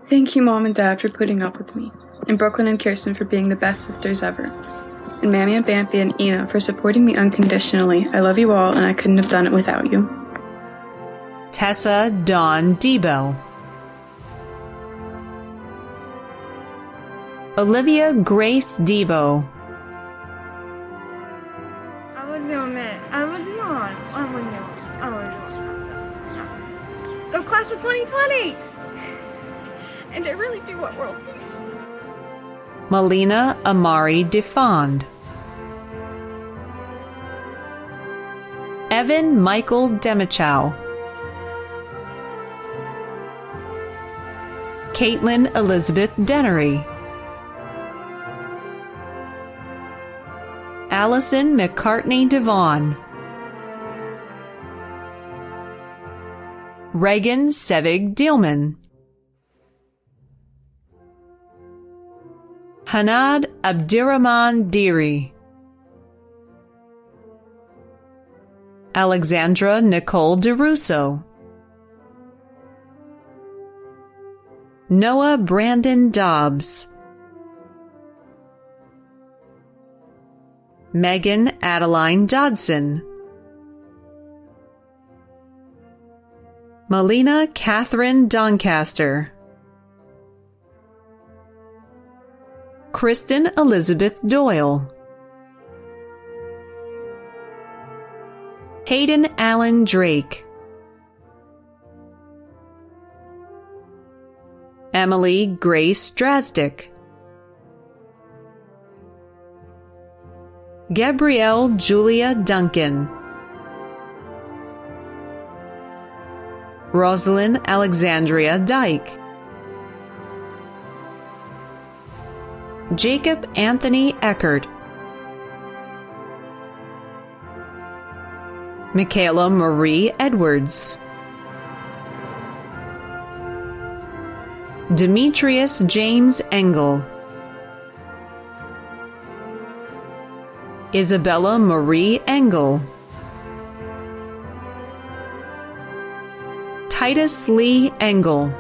Thank you, Mom and Dad, for putting up with me, and Brooklyn and Kirsten for being the best sisters ever, and Mammy and Bambi and Ina for supporting me unconditionally. I love you all, and I couldn't have done it without you. Tessa Dawn Debo. Olivia Grace Debo. Go class of 2020! And I really do want world peace. Melina Amari Defond. Evan Michael Demichow. Caitlin Elizabeth Dennery. Allison McCartney Devon. Reagan Sevig Dielman. Hanad Abdirahman Deary. Alexandra Nicole DeRusso. Noah Brandon Dobbs. Megan Adeline Dodson. Melina Catherine Doncaster. Kristen Elizabeth Doyle. Hayden Allen Drake. Emily Grace Drasdick. Gabrielle Julia Duncan. Rosalind Alexandria Dyke. Jacob Anthony Eckert. Michaela Marie Edwards. Demetrius James Engel. Isabella Marie Engel. Titus Lee Engel.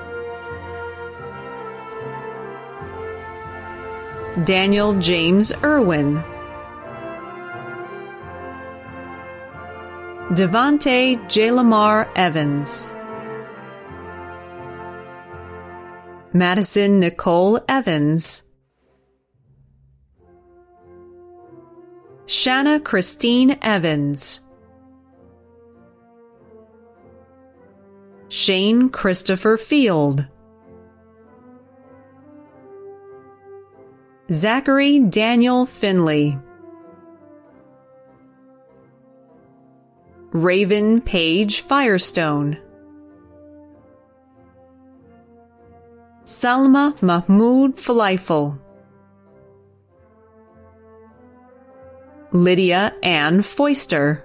Daniel James Irwin. Devante J. Lamar Evans. Madison Nicole Evans. Shanna Christine Evans. Shane Christopher Field. Zachary Daniel Finley. Raven Paige Firestone. Salma Mahmood Falifel. Lydia Ann Foister.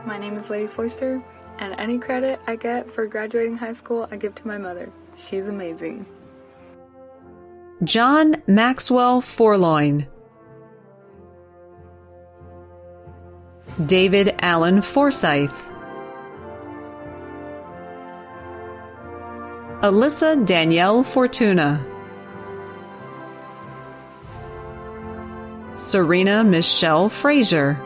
My name is Lady Foister, and any credit I get for graduating high school, I give to my mother. She's amazing. John Maxwell Forloin. David Allen Forsyth. Alyssa Danielle Fortuna. Serena Michelle Frazier.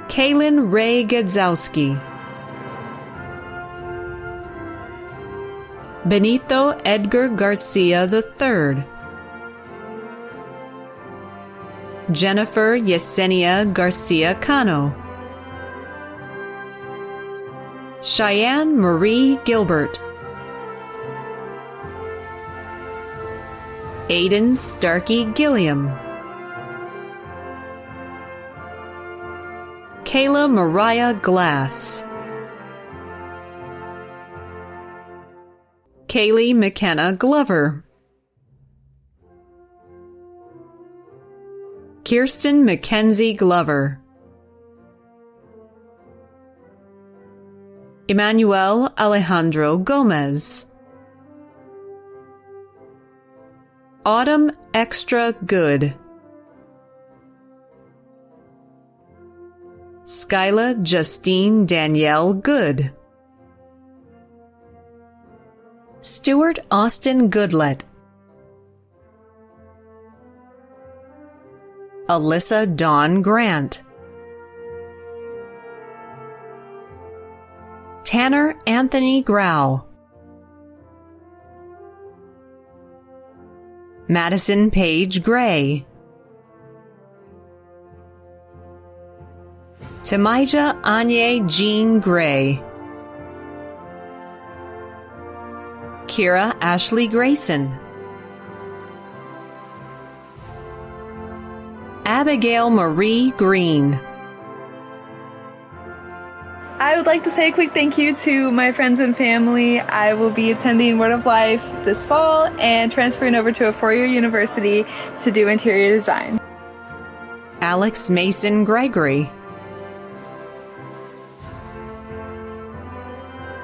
Kaylin Ray Gadzowski. Benito Edgar Garcia III. Jennifer Yesenia Garcia Cano. Cheyenne Marie Gilbert. Aiden Starkey Gilliam. Kayla Mariah Glass. Kaylee McKenna Glover. Kirsten Mackenzie Glover. Emmanuel Alejandro Gomez. Autumn Extra Good. Skyla Justine Danielle Good. Stuart Austin Goodlett. Alyssa Dawn Grant. Tanner Anthony Grau. Madison Page Gray. Tamija Anye Jean Gray. Kira Ashley Grayson. Abigail Marie Green. I would like to say a quick thank you to my friends and family. I will be attending Word of Life this fall and transferring over to a four-year university to do interior design. Alex Mason Gregory.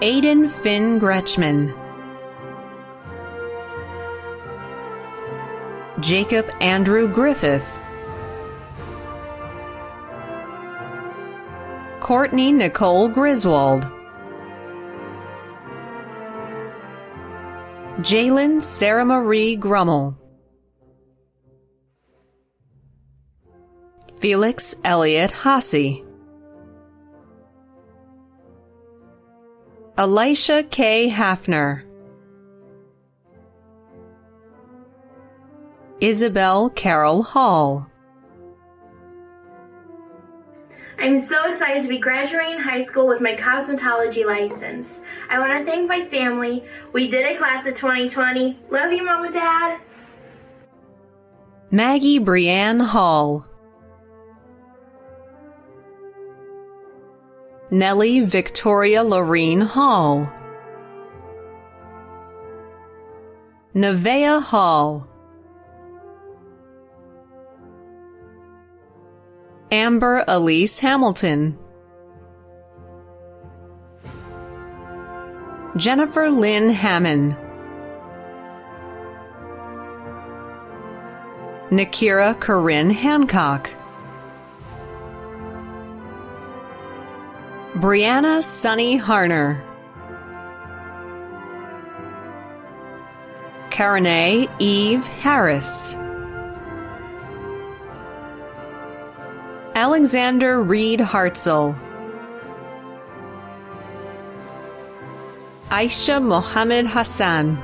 Aiden Finn Gretschman. Jacob Andrew Griffith. Courtney Nicole Griswold. Jalen Sarah Marie Grummel. Felix Elliott Hasse. Elisha K. Hafner, Isabel Carol Hall, I'm so excited to be graduating high school with my cosmetology license. I want to thank my family. We did it, class of 2020. Love you, Mom and Dad. Maggie Brianne Hall, Nellie Victoria Lorene Hall, Nevaeh Hall, Amber Elise Hamilton, Jennifer Lynn Hammond, Nakira Corinne Hancock, Brianna Sunny Harner, Karene Eve Harris, Alexander Reed Hartzell, Aisha Mohammed Hassan,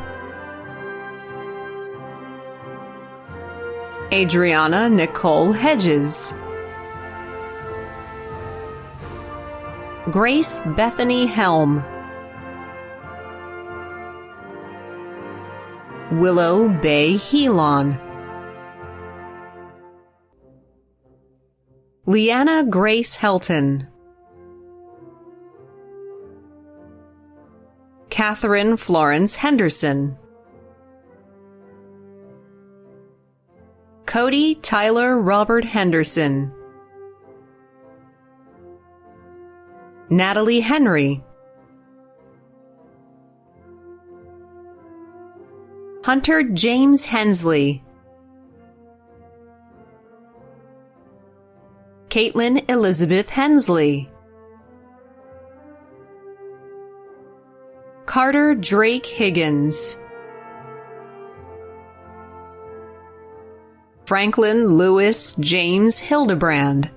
Adriana Nicole Hedges, Grace Bethany Helm, Willow Bay Helon, Leanna Grace Helton, Catherine Florence Henderson, Cody Tyler Robert Henderson, Natalie Henry, Hunter James Hensley, Caitlin Elizabeth Hensley, Carter Drake Higgins, Franklin Lewis James Hildebrand.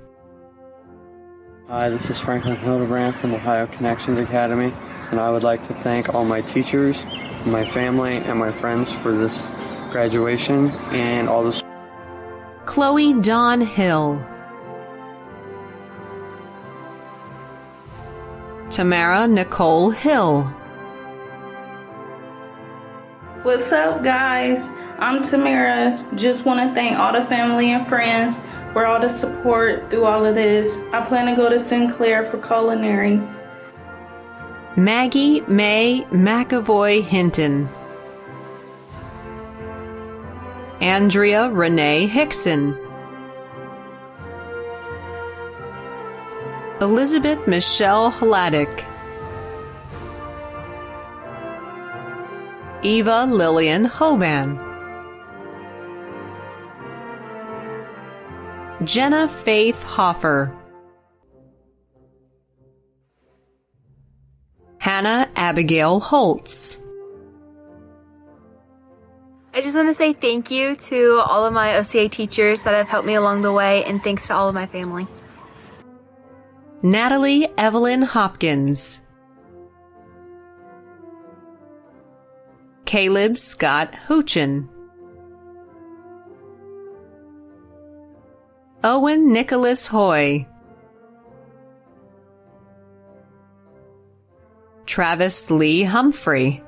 Hi, this is Franklin Hildebrand from Ohio Connections Academy, and I would like to thank all my teachers, my family, and my friends for this graduation and all this. Chloe Dawn Hill, Tamara Nicole Hill, What's up, guys? I'm Tamara. Just want to thank all the family and friends for all the support through all of this. I plan to go to Sinclair for culinary. Maggie May McAvoy Hinton, Andrea Renee Hickson, Elizabeth Michelle Hladick, Eva Lillian Hoban, Jenna Faith Hoffer, Hannah Abigail Holtz. I just want to say thank you to all of my OCA teachers that have helped me along the way, and thanks to all of my family. Natalie Evelyn Hopkins, Caleb Scott Hoochin, Owen Nicholas Hoy, Travis Lee Humphrey,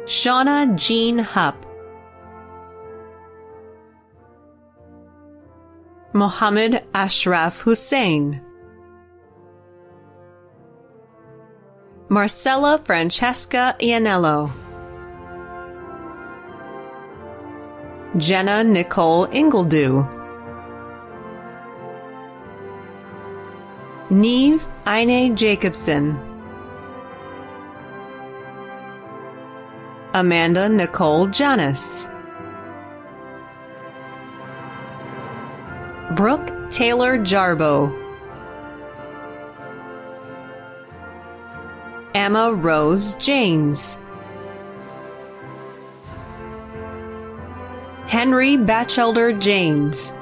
Shauna Jean Hupp, Mohammed Ashraf Hussein, Marcella Francesca Ianello, Jenna Nicole Ingledew, Neve Ine Jacobson, Amanda Nicole Janis, Brooke Taylor Jarbo, Emma Rose Janes, Henry Batchelder Janes,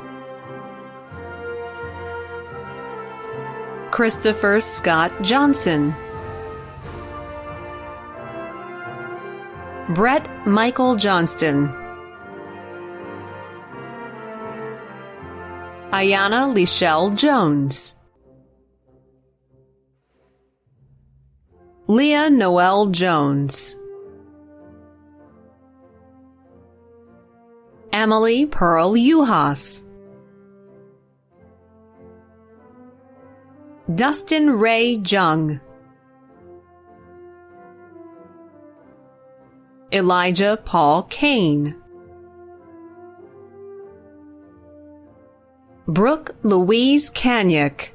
Christopher Scott Johnson, Brett Michael Johnston, Ayana Lichelle Jones, Leah Noel Jones, Emily Pearl Uhas, Dustin Ray Jung, Elijah Paul Kane, Brooke Louise Kanyuk,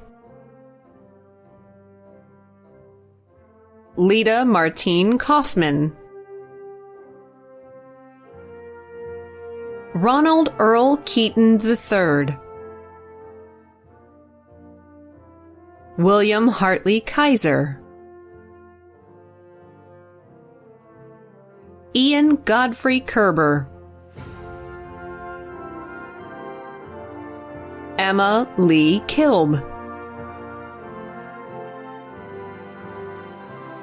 Lita Martine Kaufman, Ronald Earl Keaton III, William Hartley Kaiser, Ian Godfrey Kerber, Emma Lee Kilb,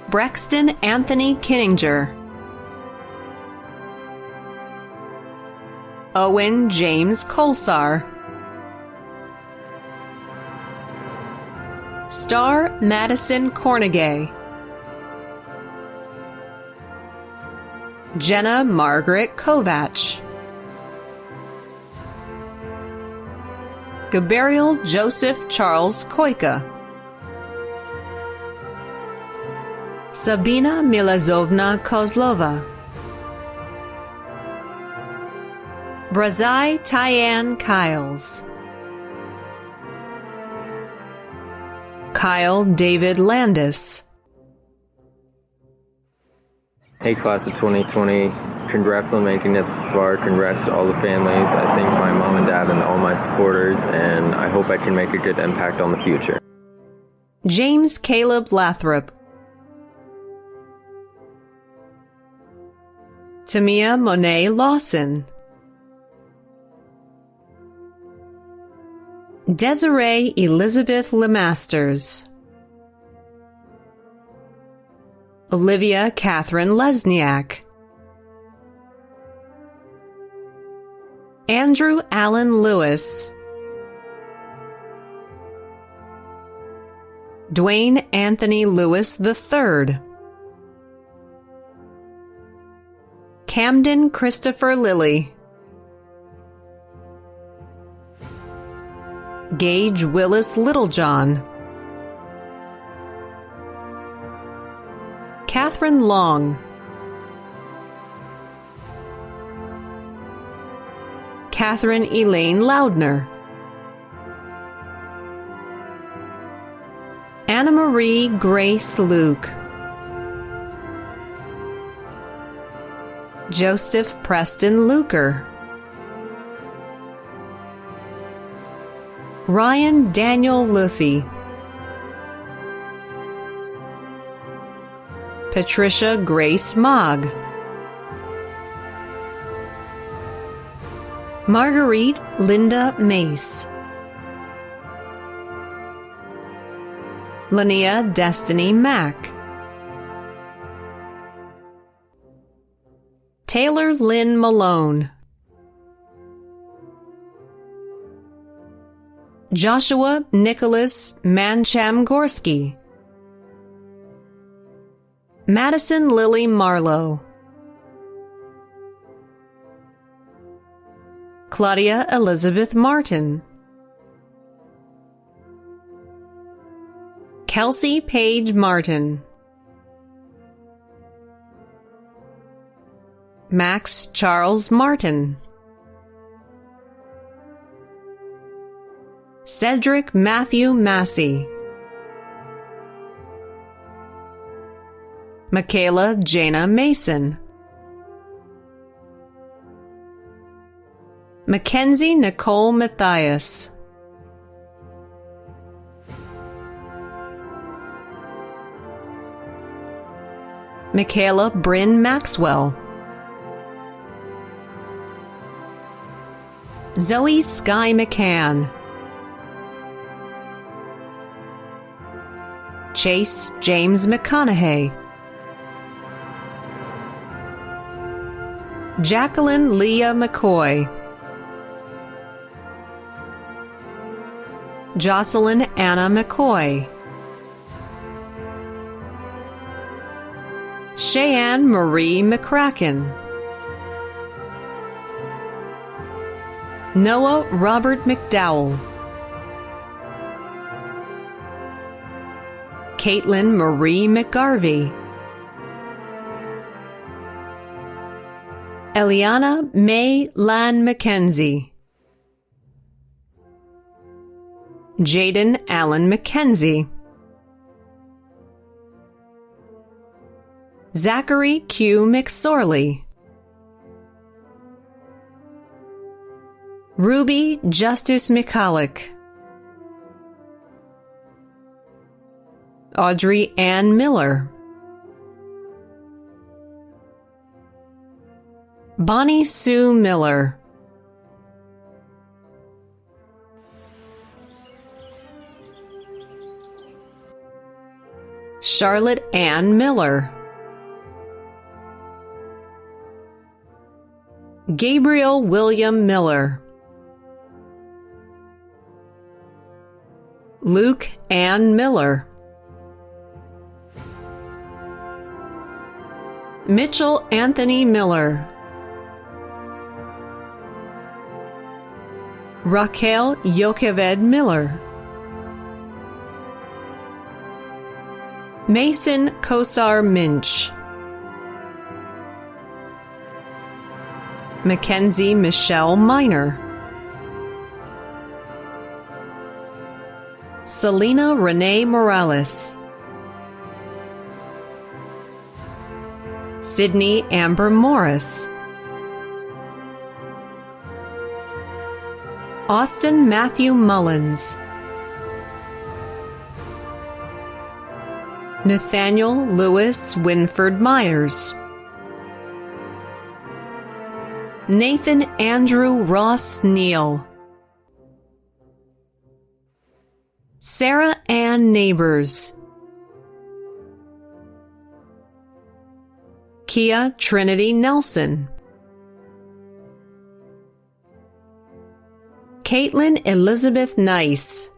Braxton Anthony Kinninger, Owen James Colsar, Star Madison Cornegay, Jenna Margaret Kovach, Gabriel Joseph Charles Koika, Sabina Milazovna Kozlova, Brazai Tyann Kyles, Kyle David Landis. Hey, class of 2020, congrats on making it this far. Congrats to all the families. I thank my mom and dad and all my supporters, and I hope I can make a good impact on the future. James Caleb Lathrop, Tamia Monet Lawson, Desiree Elizabeth Lemasters, Olivia Catherine Lesniak, Andrew Allen Lewis, Dwayne Anthony Lewis III, Camden Christopher Lilly, Gage Willis Littlejohn, Catherine Long, Catherine Elaine Loudner, Anna Marie Grace Luke, Joseph Preston Luker, Ryan Daniel Luthi, Patricia Grace Mogg, Marguerite Linda Mace, Linnea Destiny Mack, Taylor Lynn Malone, Joshua Nicholas Mancham Gorski, Madison Lily Marlowe, Claudia Elizabeth Martin, Kelsey Page Martin, Max Charles Martin, Cedric Matthew Massey, Michaela Jana Mason, Mackenzie Nicole Matthias, Michaela Bryn Maxwell, Zoe Sky McCann, Chase James McConaughey. Jacqueline Leah McCoy. Jocelyn Anna McCoy. Cheyenne Marie McCracken. Noah Robert McDowell. Caitlin Marie McGarvey. Eliana May Lan McKenzie. Jaden Allen McKenzie. Zachary Q. McSorley. Ruby Justice McCulloch. Audrey Ann Miller. Bonnie Sue Miller. Charlotte Ann Miller. Gabriel William Miller. Luke Ann Miller. Mitchell Anthony Miller. Raquel Yocheved Miller. Mason Kosar Minch. Mackenzie Michelle Miner. Selena Renee Morales. Sydney Amber Morris. Austin Matthew Mullins. Nathaniel Lewis Winford Myers. Nathan Andrew Ross Neal. Sarah Ann Neighbors. Kia Trinity Nelson. Caitlin Elizabeth Nice.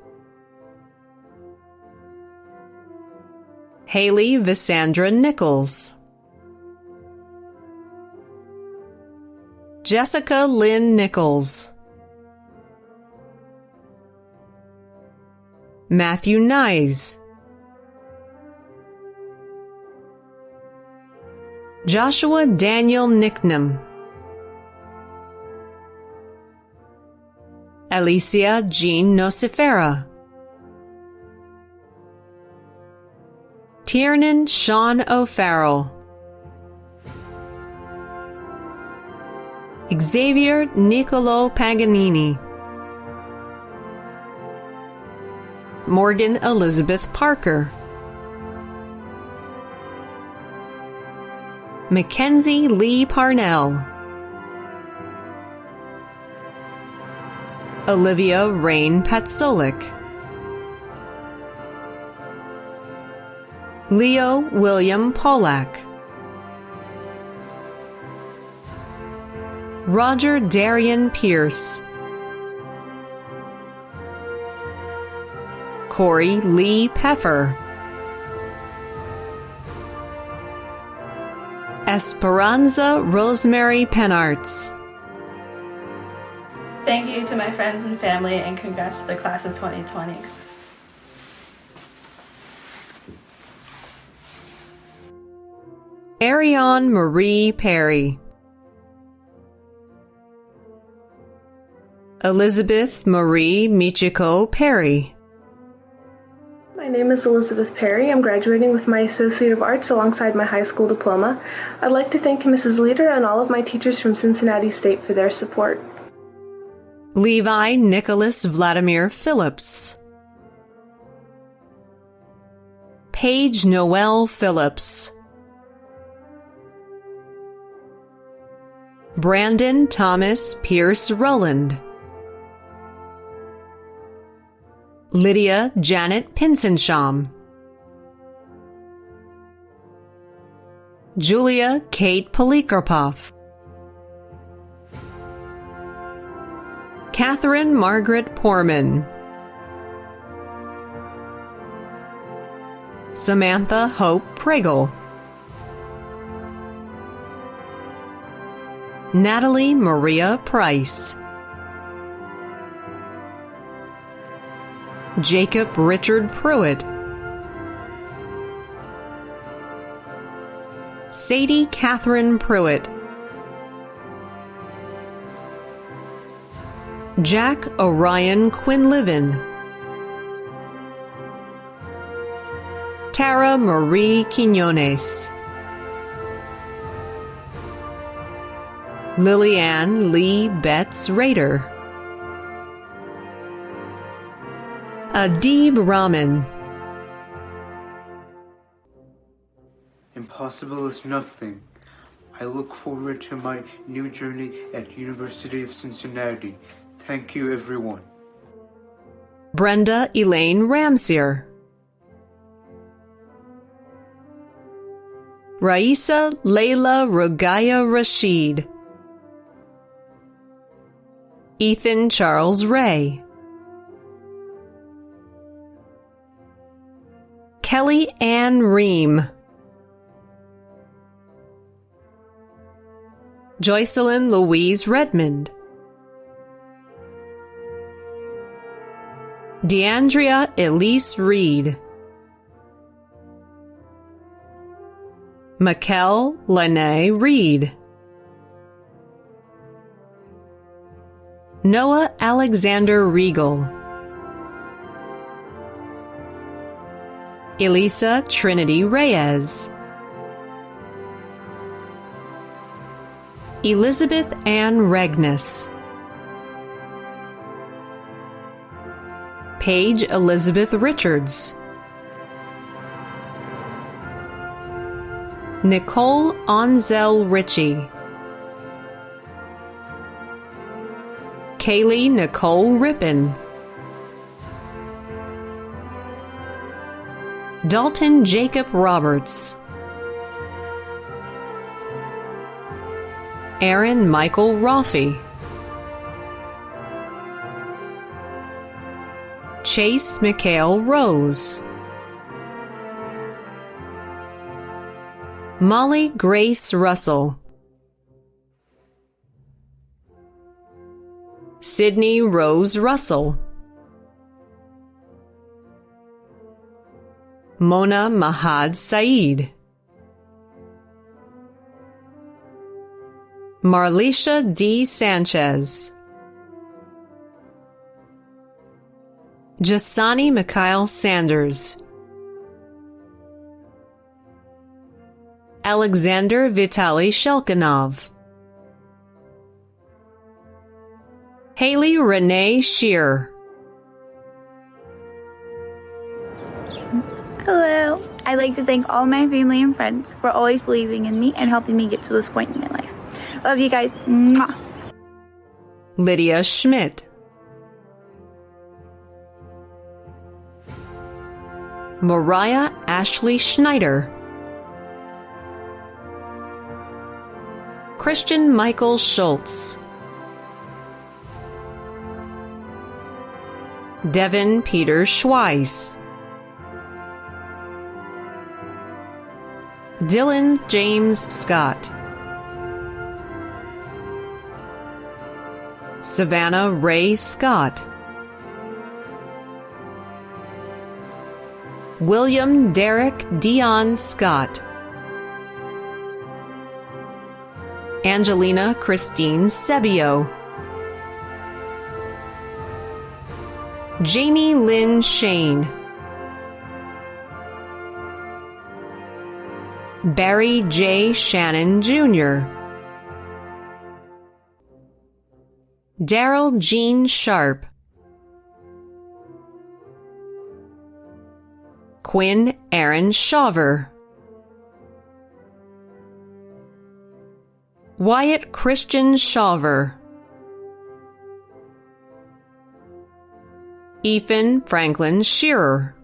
Haley Visandra Nichols. Jessica Lynn Nichols. Matthew Nyes. Joshua Daniel Nicknam. Alicia Jean Nocifera. Tiernan Sean O'Farrell. Xavier Nicolo Paganini. Morgan Elizabeth Parker. Mackenzie Lee Parnell. Olivia Rain Patsolik. Leo William Pollack. Roger Darian Pierce. Corey Lee Peffer. Esperanza Rosemary Penarts. Thank you to my friends and family, and congrats to the class of 2020. Ariane Marie Perry. Elizabeth Marie Michiko Perry. My name is Elizabeth Perry. I'm graduating with my Associate of Arts alongside my high school diploma. I'd like to thank Mrs. Leader and all of my teachers from Cincinnati State for their support. Levi Nicholas Vladimir Phillips. Paige Noel Phillips. Brandon Thomas Pierce Rowland. Lydia Janet Pinsensham. Julia Kate Polikarpov, Catherine Margaret Porman, Samantha Hope Pregel, Natalie Maria Price, Jacob Richard Pruitt, Sadie Catherine Pruitt, Jack Orion Quinlivan, Tara Marie Quinones, Lillianne Lee Betts Rader, Adib Rahman, Impossible is nothing. I look forward to my new journey at University of Cincinnati. Thank you, everyone. Brenda Elaine Ramsier, Raisa Layla Rogaya Rashid, Ethan Charles Ray, Kelly Ann Ream, Joycelyn Louise Redmond, DeAndrea Elise Reed, Mikkel Lene Reed, Noah Alexander Regal, Elisa Trinity Reyes, Elizabeth Ann Regness, Paige Elizabeth Richards, Nicole Onzel Ritchie, Kaylee Nicole Rippin, Dalton Jacob Roberts, Aaron Michael Roffey, Chase Mikhail Rose, Molly Grace Russell, Sydney Rose Russell, Mona Mahad Saeed, Marlisha D. Sanchez, Jasani Mikhail Sanders, Alexander Vitaly Shelkinov, Haley Renee Shear, Hello. I'd like to thank all my family and friends for always believing in me and helping me get to this point in my life. Love you guys. Mwah. Lydia Schmidt, Mariah Ashley Schneider, Christian Michael Schultz, Devin Peter Schweiss, Dylan James Scott, Savannah Ray Scott, William Derek Dion Scott, Angelina Christine Sebio, Jamie Lynn Shane, Barry J. Shannon Jr., Daryl Jean Sharp, Quinn Aaron Shaver, Wyatt Christian Shaver, Ethan Franklin Shearer,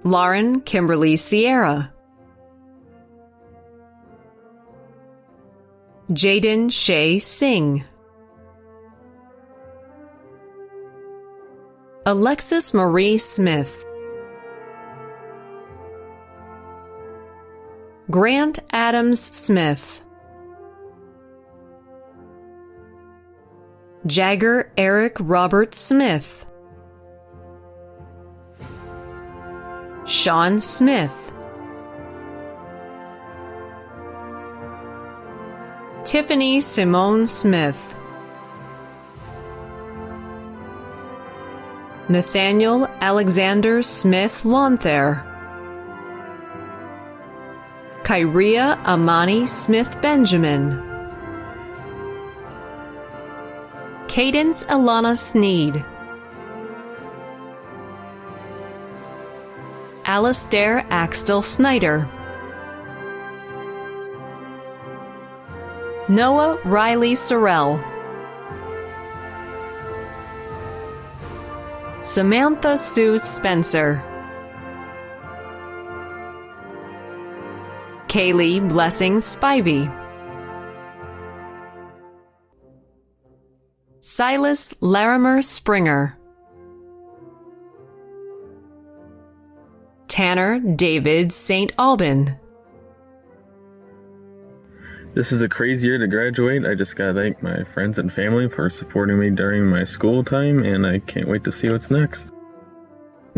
Lauren Kimberly Sierra. Jaden Shay Singh. Alexis Marie Smith. Grant Adams Smith. Jagger Eric Robert Smith. Sean Smith. Tiffany Simone Smith. Nathaniel Alexander Smith Lonthair. Kyria Amani Smith Benjamin. Cadence Alana Sneed. Alistair Axtell Snyder. Noah Riley Sorrell. Samantha Sue Spencer. Kaylee Blessing Spivey. Silas Larimer Springer. Tanner David St. Alban. This is a crazy year to graduate. I just gotta thank my friends and family for supporting me during my school time, and I can't wait to see what's next.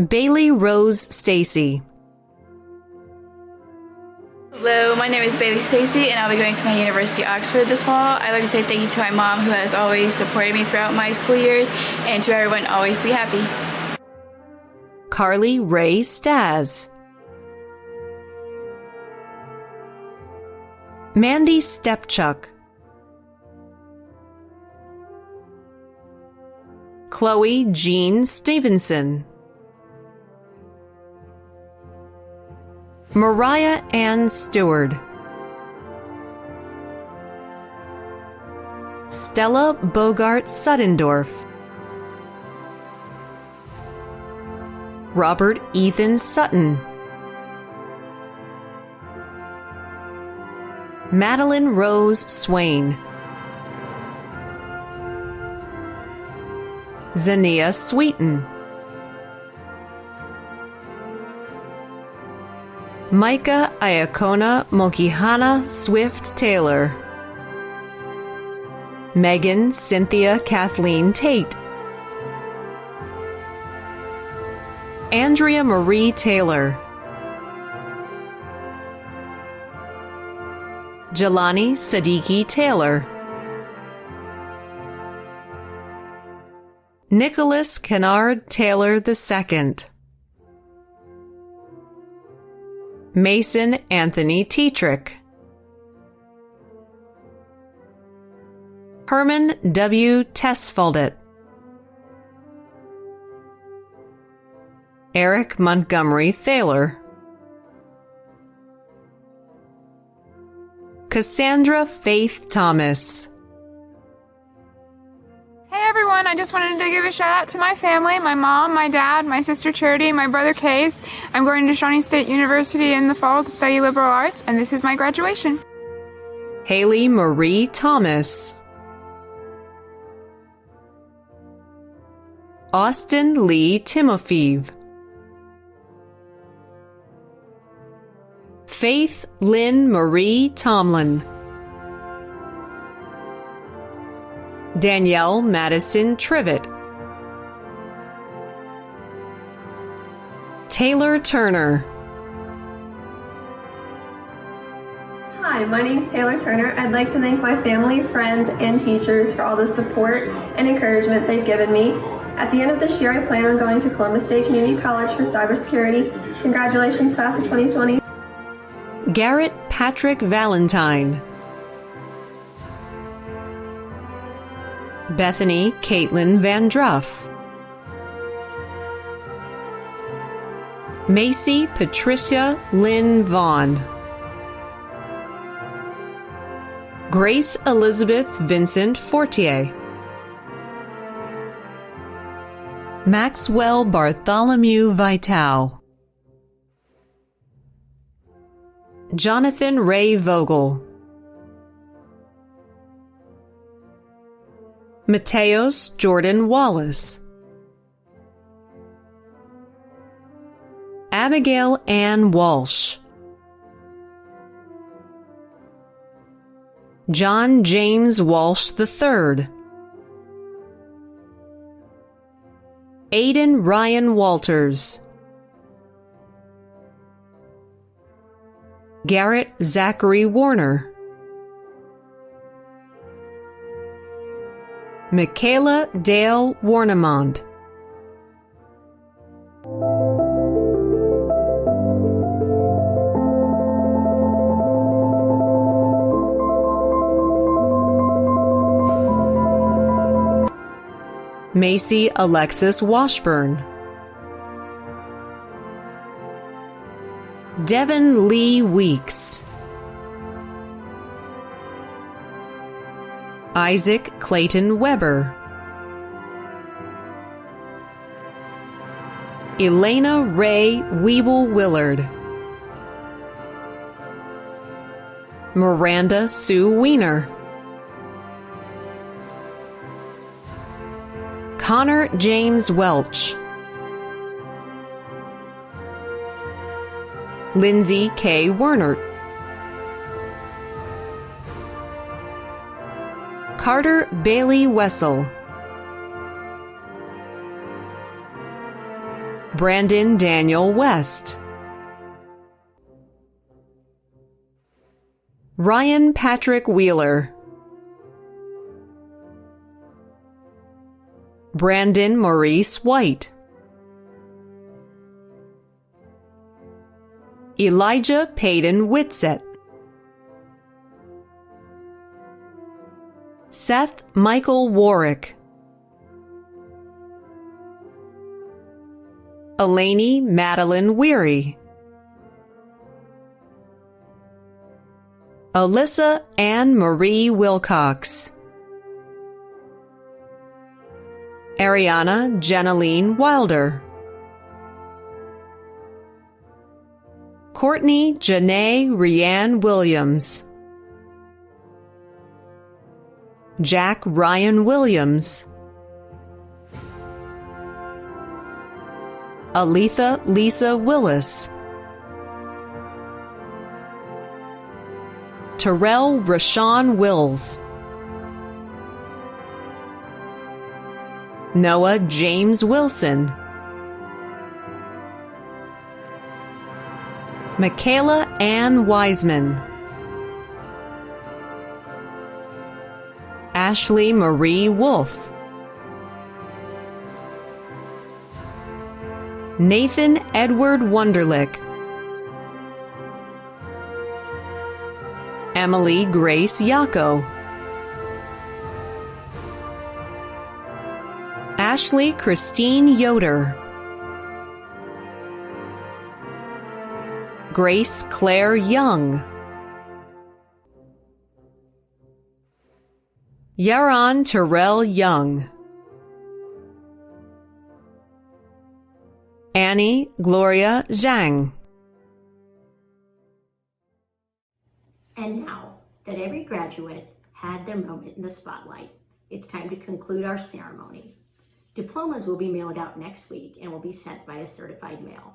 Bailey Rose Stacy. Hello, my name is Bailey Stacy, and I'll be going to my University of Oxford this fall. I'd like to say thank you to my mom, who has always supported me throughout my school years, and to everyone, always be happy. Carly Ray Staz. Mandy Stepchuk. Chloe Jean Stevenson. Mariah Ann Stewart. Stella Bogart Suddendorf. Robert Ethan Sutton. Madeline Rose Swain. Zania Sweeten. Micah Iacona Mokihana Swift Taylor. Megan Cynthia Kathleen Tate. Andrea Marie Taylor. Jelani Siddiqui Taylor. Nicholas Kennard Taylor II. Mason Anthony Tetrick. Herman W. Tesfaldet. Eric Montgomery Thaler. Cassandra Faith Thomas. Hey everyone, I just wanted to give a shout out to my family, my mom, my dad, my sister Charity, my brother Case. I'm going to Shawnee State University in the fall to study liberal arts, and this is my graduation. Haley Marie Thomas. Austin Lee Timofeev. Faith Lynn Marie Tomlin. Danielle Madison Trivet. Taylor Turner. Hi, my name is Taylor Turner. I'd like to thank my family, friends, and teachers for all the support and encouragement they've given me. At the end of this year, I plan on going to Columbus State Community College for cybersecurity. Congratulations, class of 2020. Garrett Patrick Valentine. Bethany Caitlin Van Druff. Macy Patricia Lynn Vaughn. Grace Elizabeth Vincent Fortier. Maxwell Bartholomew Vital. Jonathan Ray Vogel. Mateos Jordan Wallace. Abigail Ann Walsh. John James Walsh III. Aiden Ryan Walters. Garrett Zachary Warner. Michaela Dale Warnemond. Macy Alexis Washburn. Devin Lee Weeks. Isaac Clayton Weber. Elena Ray Weeble Willard. Miranda Sue Weiner. Connor James Welch. Lindsay K. Wernert. Carter Bailey Wessel. Brandon Daniel West. Ryan Patrick Wheeler. Brandon Maurice White. Elijah Payton Whitsett. Seth Michael Warwick. Elaney Madeline Weary. Alyssa Ann Marie Wilcox. Ariana Jenaline Wilder. Courtney Janae Rianne Williams. Jack Ryan Williams. Aletha Lisa Willis. Terrell Rashawn Wills. Noah James Wilson. Michaela Ann Wiseman. Ashley Marie Wolf. Nathan Edward Wunderlich. Emily Grace Yako. Ashley Christine Yoder. Grace Claire Young. Yaron Terrell Young. Annie Gloria Zhang. And now that every graduate had their moment in the spotlight, it's time to conclude our ceremony. Diplomas will be mailed out next week and will be sent by a certified mail.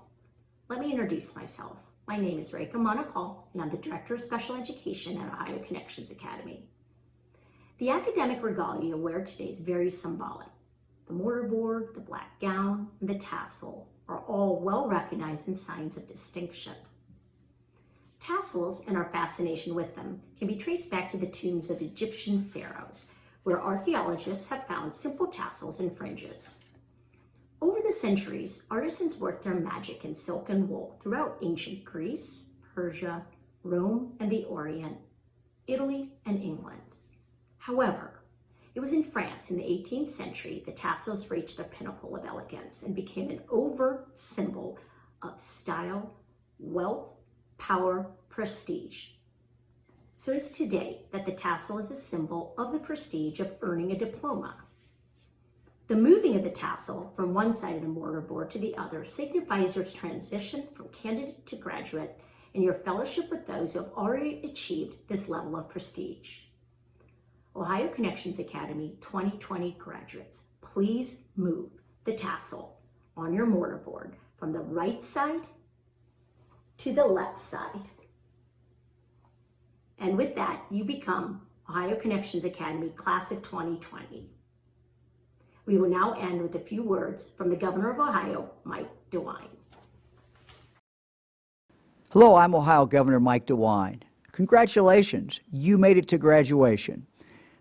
Let me introduce myself. My name is Reka Monacal, and I'm the Director of Special Education at Ohio Connections Academy. The academic regalia wear today is very symbolic. The mortarboard, the black gown, and the tassel are all well recognized and signs of distinction. Tassels and our fascination with them can be traced back to the tombs of Egyptian pharaohs, where archaeologists have found simple tassels and fringes. Over the centuries, artisans worked their magic in silk and wool throughout ancient Greece, Persia, Rome, and the Orient, Italy, and England. However, it was in France in the 18th century that tassels reached their pinnacle of elegance and became an overt symbol of style, wealth, power, prestige. So it is today that the tassel is the symbol of the prestige of earning a diploma. The moving of the tassel from one side of the mortarboard to the other signifies your transition from candidate to graduate and your fellowship with those who have already achieved this level of prestige. Ohio Connections Academy 2020 graduates, please move the tassel on your mortarboard from the right side to the left side. And with that, you become Ohio Connections Academy Class of 2020. We will now end with a few words from the Governor of Ohio, Mike DeWine. Hello, I'm Ohio Governor Mike DeWine. Congratulations, you made it to graduation.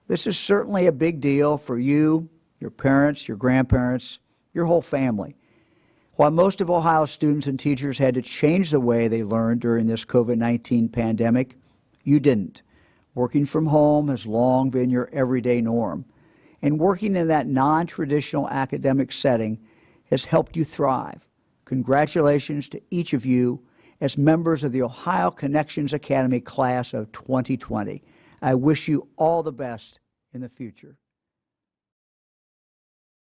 This is certainly a big deal for you, your parents, your grandparents, your whole family. While most of Ohio's students and teachers had to change the way they learned during this COVID-19 pandemic, you didn't. Working from home has long been your everyday norm, and working in that non-traditional academic setting has helped you thrive. Congratulations to each of you as members of the Ohio Connections Academy Class of 2020. I wish you all the best in the future.